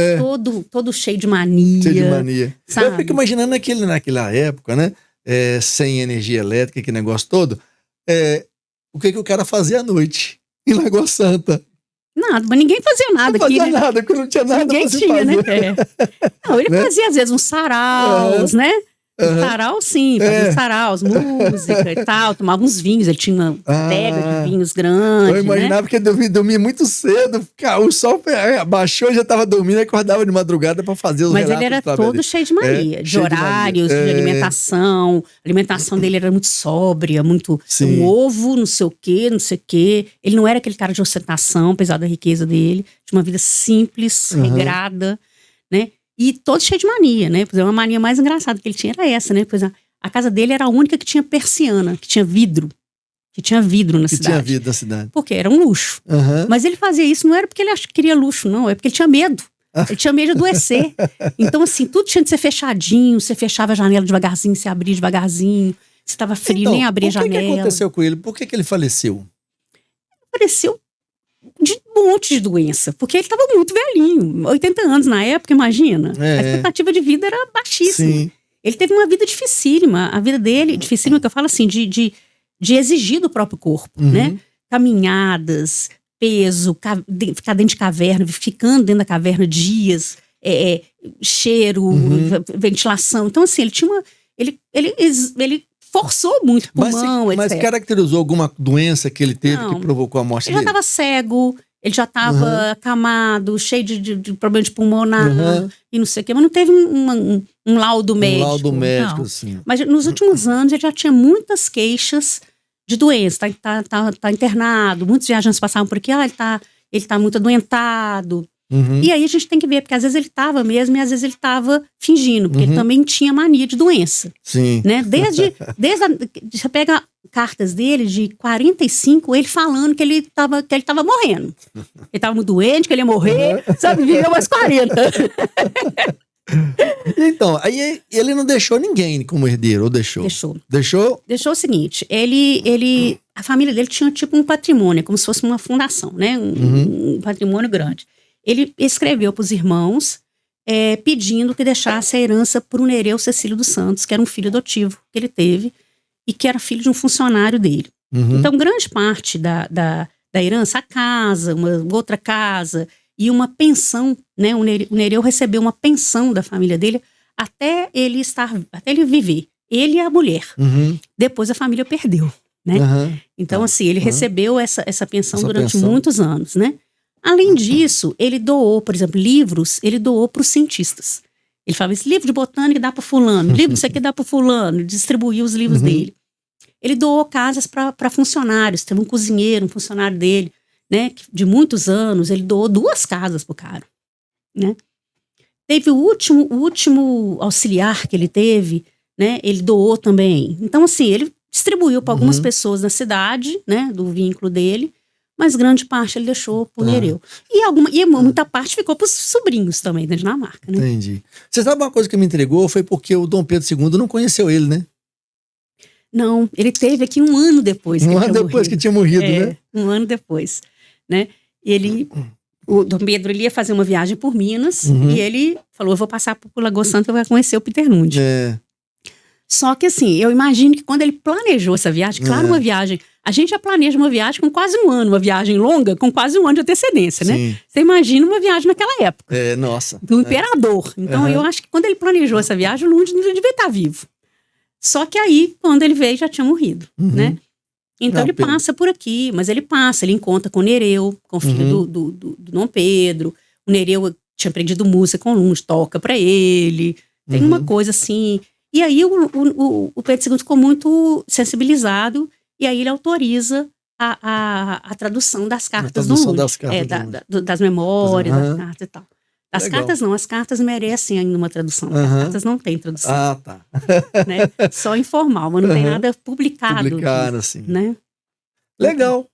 todo cheio de mania. Cheio de mania. Sabe? Eu fico imaginando naquela época, né? Sem energia elétrica, aquele negócio todo. O que o cara fazia à noite em Lagoa Santa? Nada, mas ninguém fazia nada aqui. Não fazia nada, porque não tinha nada ninguém pra se tinha, fazer. né? Não, ele fazia às vezes uns saraus, né? Sarau, sim, fazia saraus, música e tal, tomava uns vinhos, ele tinha uma adega de vinhos grande. Eu imaginava que ele dormia muito cedo, o sol abaixou, já estava dormindo, acordava de madrugada para fazer os relatos. Mas ele era todo cheio de mania, de horários, de alimentação. A alimentação dele era muito sóbria, muito um ovo, não sei o quê. Ele não era aquele cara de ostentação, apesar da riqueza dele, tinha uma vida simples, regrada, né? E todo cheio de mania, né? Por exemplo, uma mania mais engraçada que ele tinha era essa, né? Por exemplo, a casa dele era a única que tinha persiana, que tinha vidro. Que tinha vidro na cidade. Tinha vidro na cidade. Porque era um luxo. Mas ele fazia isso, não era porque ele queria luxo, não. É porque ele tinha medo. Ele tinha medo de adoecer. Então, assim, tudo tinha de ser fechadinho. Você fechava a janela devagarzinho, você abria devagarzinho. Se estava frio, então, nem abria a janela. O que aconteceu com ele? Por que ele faleceu? Faleceu de um monte de doença, porque ele estava muito velhinho, 80 anos na época, imagina. A expectativa de vida era baixíssima. Sim. Ele teve uma vida dificílima, a vida dele, dificílima que eu falo assim, de exigir do próprio corpo, né? Caminhadas, peso, ficar dentro de caverna, ficando dentro da caverna dias, cheiro, ventilação. Então, assim, ele tinha ele forçou muito o pulmão, mas etc. caracterizou alguma doença que ele teve que provocou a morte dele? Ele já estava cego, ele já estava acamado, cheio de problema de pulmonar e não sei o quê, mas não teve um laudo médico. Um laudo médico, sim. Mas nos últimos anos ele já tinha muitas queixas de doença, tá internado, muitos viajantes passavam por aqui, ele tá muito adoentado. E aí a gente tem que ver, porque às vezes ele estava mesmo e às vezes ele estava fingindo, porque ele também tinha mania de doença. Sim. Né? Você pega cartas dele de 45, ele falando que ele tava morrendo. Ele estava muito doente, que ele ia morrer, sabe? Viveu mais 40. Então, aí ele não deixou ninguém como herdeiro, ou deixou? Deixou? Deixou o seguinte, a família dele tinha tipo um patrimônio, como se fosse uma fundação, né? Um patrimônio grande. Ele escreveu para os irmãos pedindo que deixasse a herança para o Nereu Cecílio dos Santos, que era um filho adotivo que ele teve e que era filho de um funcionário dele. Então, grande parte da herança, a casa, uma outra casa e uma pensão, né? O Nereu recebeu uma pensão da família dele até ele viver. Ele e a mulher. Depois a família perdeu, né? Então, assim, ele recebeu essa pensão durante muitos anos, né? Além disso, ele doou, por exemplo, livros, ele doou para os cientistas. Ele falava, esse livro de botânica dá para fulano, livro disso aqui dá para fulano, distribuiu os livros dele. Ele doou casas para funcionários, teve um cozinheiro, um funcionário dele, né, de muitos anos, ele doou 2 casas pro cara, né. Teve o último auxiliar que ele teve, né, ele doou também. Então, assim, ele distribuiu para algumas pessoas na cidade, né, do vínculo dele, mas grande parte ele deixou pro Nereu. E muita parte ficou pros sobrinhos também da Dinamarca, né? Entendi. Você sabe uma coisa que me intrigou? Foi porque o Dom Pedro II não conheceu ele, né? Não, ele teve aqui um ano depois. Um ano depois que tinha morrido, né? Um ano depois, né? O Dom Pedro, ele ia fazer uma viagem por Minas e ele falou, eu vou passar por Lagoa Santa, eu vou conhecer o Peter Lund. Só que assim, eu imagino que quando ele planejou essa viagem, claro, uma viagem, a gente já planeja uma viagem com quase um ano, uma viagem longa com quase um ano de antecedência, né? Sim. Você imagina uma viagem naquela época. Nossa. Do imperador. Então eu acho que quando ele planejou essa viagem, o Lund não devia estar vivo. Só que aí, quando ele veio, já tinha morrido, né? Então ele passa por aqui, mas ele encontra com o Nereu, com o filho do Dom Pedro. O Nereu tinha aprendido música com o Lund, toca pra ele. Tem uma coisa assim. E aí o Pedro II ficou muito sensibilizado e aí ele autoriza a tradução das cartas do Lund. Das memórias, das cartas e tal. As cartas não, as cartas merecem ainda uma tradução. As cartas não têm tradução. Ah, tá. Né? Só informal, mas não tem nada publicado. Publicado, assim. Né? Legal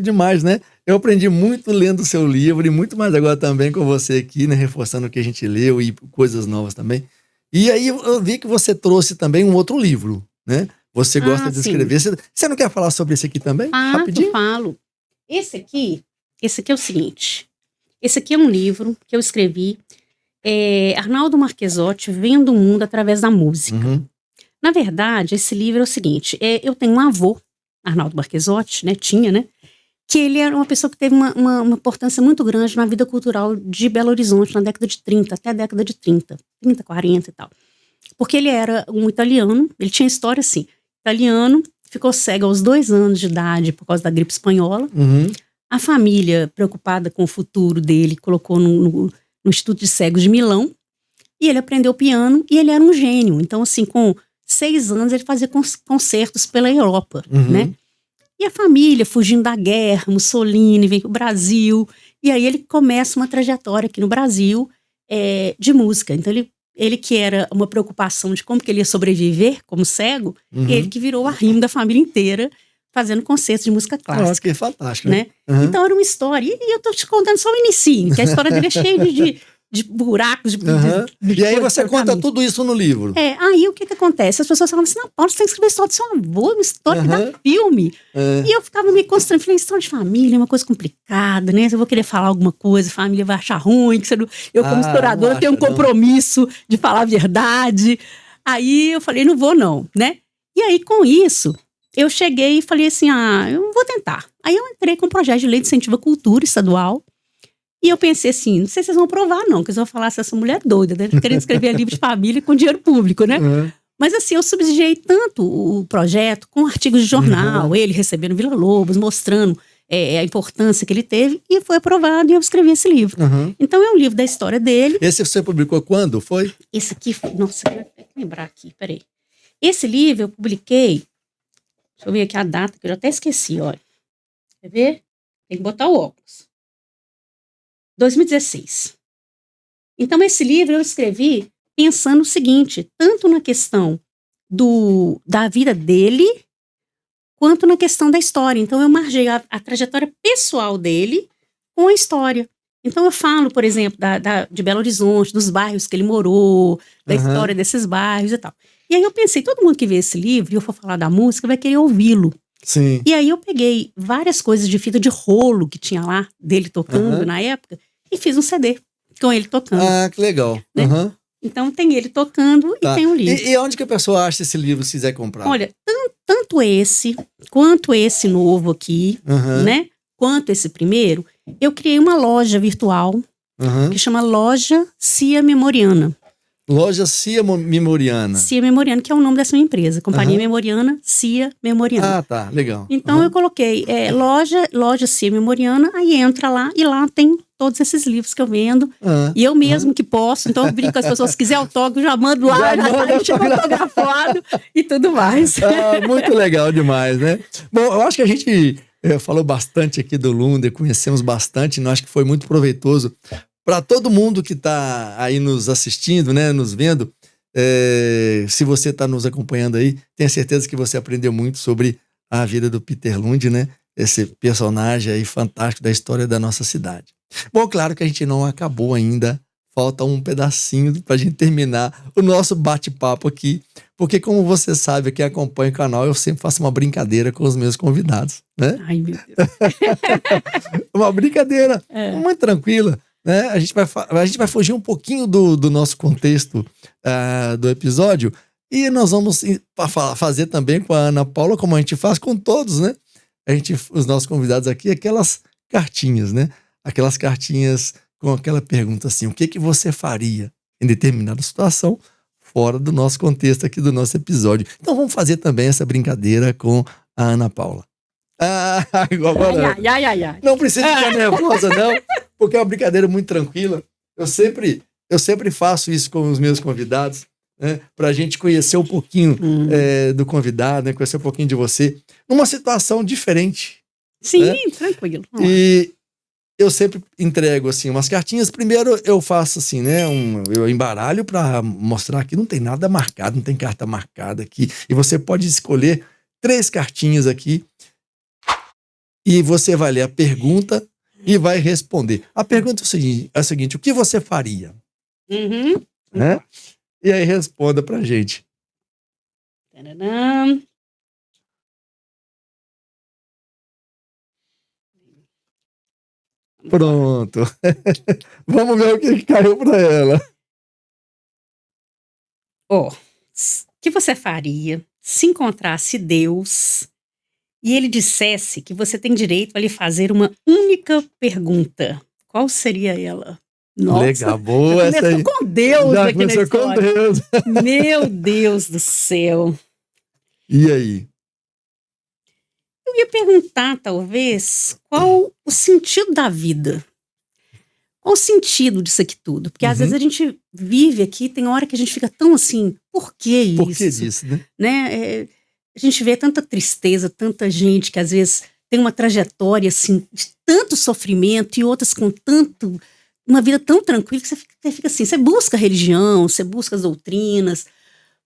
demais, né? Eu aprendi muito lendo o seu livro e muito mais agora também com você aqui, né? Reforçando o que a gente leu e coisas novas também. E aí eu vi que você trouxe também um outro livro, né? Você gosta de escrever. Você não quer falar sobre esse aqui também? Rapidinho? Falo. Esse aqui é o seguinte. Esse aqui é um livro que eu escrevi, Arnaldo Marchesotti, Vendo o Mundo através da Música. Na verdade, esse livro é o seguinte, eu tenho um avô, Arnaldo Marchesotti, né, que ele era uma pessoa que teve uma importância muito grande na vida cultural de Belo Horizonte, na década de 30, até a década de 30, 40 e tal. Porque ele era um italiano, ele tinha história assim, italiano, ficou cego aos 2 anos de idade por causa da gripe espanhola. A família, preocupada com o futuro dele, colocou no Instituto de Cegos de Milão. E ele aprendeu piano e ele era um gênio. Então, assim, com 6 anos, ele fazia concertos pela Europa, né? E a família, fugindo da guerra, Mussolini, vem para o Brasil. E aí ele começa uma trajetória aqui no Brasil de música. Então, ele que era uma preocupação de como que ele ia sobreviver como cego, ele que virou o arrimo da família inteira, fazendo concertos de música clássica. Nossa, que fantástico, né? Então era uma história, e eu tô te contando só o inicinho, que a história dele é cheia de buracos, de E aí você conta tudo isso no livro. Aí o que acontece? As pessoas falam assim, não, Paulo, você tem que escrever a história do seu avô, uma história que dá filme. E eu ficava meio constrangido, falei, história de família é uma coisa complicada, né? Se eu vou querer falar alguma coisa, a família vai achar ruim, que eu como historiadora tenho um compromisso de falar a verdade. Aí eu falei, não vou não, né? E aí com isso, eu cheguei e falei assim, eu vou tentar. Aí eu entrei com um projeto de lei de incentivo à cultura estadual. E eu pensei assim, não sei se vocês vão aprovar não, que eles vão falar assim, essa mulher é doida, né? Querendo escrever livro de família com dinheiro público, né? Mas assim, eu subsidiei tanto o projeto com artigos de jornal, ele recebendo Vila Lobos, mostrando a importância que ele teve, e foi aprovado e eu escrevi esse livro. Então é um livro da história dele. Esse você publicou quando? Foi? Esse aqui, nossa, eu vou ter que lembrar aqui, peraí. Esse livro eu publiquei, deixa eu ver aqui a data, que eu já até esqueci, olha. Quer ver? Tem que botar o óculos. 2016. Então, esse livro eu escrevi pensando o seguinte, tanto na questão da vida dele, quanto na questão da história. Então, eu margei a trajetória pessoal dele com a história. Então, eu falo, por exemplo, de Belo Horizonte, dos bairros que ele morou, da história desses bairros e tal. E aí eu pensei, todo mundo que vê esse livro, e eu for falar da música, vai querer ouvi-lo. Sim. E aí eu peguei várias coisas de fita de rolo que tinha lá, dele tocando na época, e fiz um CD com ele tocando. Ah, que legal. Né? Então tem ele tocando e tem um livro. E onde que a pessoa acha esse livro se quiser comprar? Olha, tanto esse, quanto esse novo aqui, né? Quanto esse primeiro, eu criei uma loja virtual que chama Loja Cia Memoriana. Loja Cia Memoriana. Cia Memoriana, que é o nome dessa minha empresa. Companhia Memoriana, Cia Memoriana. Ah, tá. Legal. Então eu coloquei loja Cia Memoriana, aí entra lá e lá tem todos esses livros que eu vendo. E eu mesmo que posso. Então eu brinco com as pessoas, se quiser autógrafo, já mando lá, já chega autografado e tudo mais. Muito legal demais, né? Bom, eu acho que a gente falou bastante aqui do Lund, conhecemos bastante, eu acho que foi muito proveitoso para todo mundo que está aí nos assistindo, né, nos vendo. Se você está nos acompanhando aí, tenha certeza que você aprendeu muito sobre a vida do Peter Lund, né? Esse personagem aí fantástico da história da nossa cidade. Bom, claro que a gente não acabou ainda. Falta um pedacinho para a gente terminar o nosso bate-papo aqui Porque como você sabe, quem acompanha o canal, eu sempre faço uma brincadeira com os meus convidados, né? Ai, meu Deus. Uma brincadeira muito tranquila, né? A gente vai fugir um pouquinho do nosso contexto do episódio e nós vamos fazer também com a Ana Paula, como a gente faz com todos, né? Os nossos convidados aqui, aquelas cartinhas, né? Aquelas cartinhas com aquela pergunta assim, o que você faria em determinada situação fora do nosso contexto aqui do nosso episódio. Então vamos fazer também essa brincadeira com a Ana Paula. Agora, Ai. não precisa ficar nervosa, não, porque é uma brincadeira muito tranquila. Eu sempre faço isso com os meus convidados, né, para a gente conhecer um pouquinho do convidado, né, conhecer um pouquinho de você, numa situação diferente. Sim, né? Tranquilo. E eu sempre entrego assim umas cartinhas. Primeiro eu faço assim, né? Eu embaralho para mostrar que não tem nada marcado, não tem carta marcada aqui. E você pode escolher 3 cartinhas aqui. E você vai ler a pergunta e vai responder. A pergunta é a seguinte: o que você faria? Uhum. Né? E aí responda pra gente. Tadadam. Pronto. Vamos ver o que caiu pra ela. O que você faria se encontrasse Deus e ele dissesse que você tem direito a lhe fazer uma única pergunta? Qual seria ela? Nossa, legal, boa essa aí. Com Deus já aqui na começou com história. Deus. Meu Deus do céu. E aí? Eu ia perguntar, talvez, qual o sentido da vida? Qual o sentido disso aqui tudo? Porque às vezes a gente vive aqui, tem hora que a gente fica tão assim, por que isso? Por que disso, né? A gente vê tanta tristeza, tanta gente que às vezes tem uma trajetória assim, de tanto sofrimento e outras com uma vida tão tranquila que você fica assim, você busca a religião, você busca as doutrinas,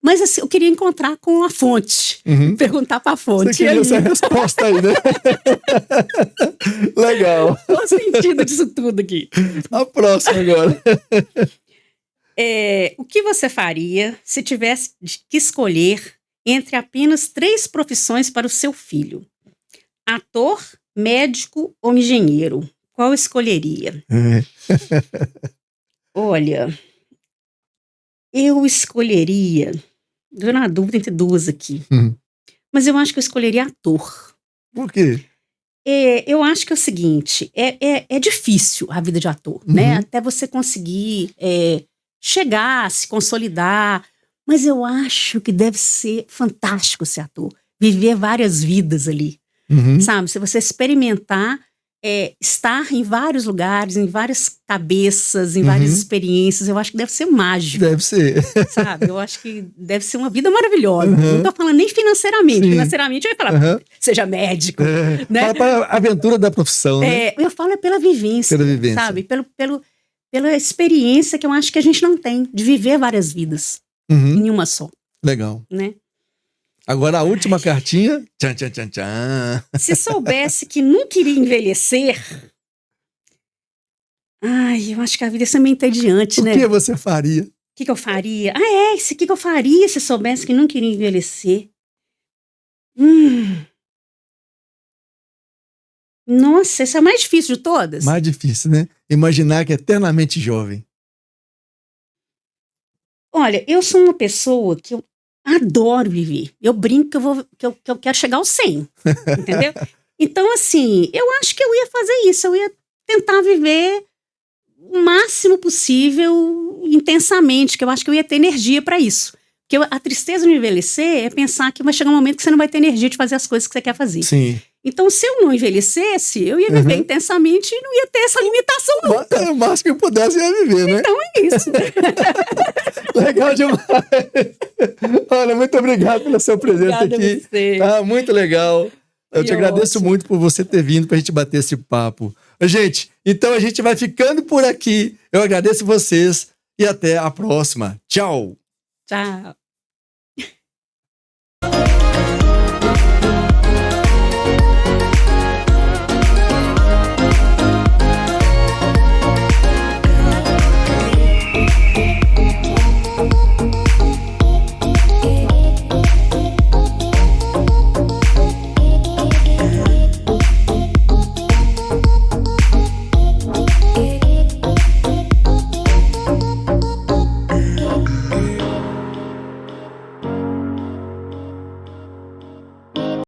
mas assim, eu queria encontrar com a fonte, perguntar para a fonte. Você queria essa resposta aí, né? Legal. Qual o sentido disso tudo aqui? A próxima agora. O que você faria se tivesse que escolher entre apenas 3 profissões para o seu filho? Ator, médico ou engenheiro? Qual escolheria? Olha, eu escolheria... Estou na dúvida entre 2 aqui. Mas eu acho que eu escolheria ator. Por quê? Eu acho que é o seguinte, é difícil a vida de ator, né? Até você conseguir chegar, se consolidar. Mas eu acho que deve ser fantástico ser ator. Viver várias vidas ali, sabe? Se você experimentar, estar em vários lugares, em várias cabeças, em várias experiências, eu acho que deve ser mágico. Deve ser. Sabe? Eu acho que deve ser uma vida maravilhosa. Não tô falando nem financeiramente. Sim. Financeiramente eu ia falar, seja médico. Né? Fala para a aventura da profissão, né? Eu falo pela vivência. Pela vivência. Sabe? Pela experiência que eu acho que a gente não tem, de viver várias vidas em uma só. Legal. Né? Agora a última cartinha. Tchan, tchan, tchan, tchan. Se soubesse que não queria envelhecer... eu acho que a vida é sempre entediante, né? O que você faria? O que eu faria? Isso aqui que eu faria se soubesse que não queria envelhecer. Nossa, essa é a mais difícil de todas. Mais difícil, né? Imaginar que é eternamente jovem. Olha, eu sou uma pessoa que eu adoro viver. Eu brinco que eu quero chegar aos 100, entendeu? Então, assim, eu acho que eu ia fazer isso. Eu ia tentar viver o máximo possível, intensamente, que eu acho que eu ia ter energia para isso. Porque a tristeza de envelhecer é pensar que vai chegar um momento que você não vai ter energia de fazer as coisas que você quer fazer. Sim. Então, se eu não envelhecesse, eu ia viver intensamente e não ia ter essa limitação nunca. O máximo que eu pudesse ia viver, né? Então é isso. Legal demais. Olha, muito obrigado pela sua presença Obrigada aqui. a você. Tá muito legal. Eu te agradeço ótimo. muito por você ter vindo pra gente bater esse papo. Gente, então a gente vai ficando por aqui. Eu agradeço vocês e até a próxima. Tchau. Tchau.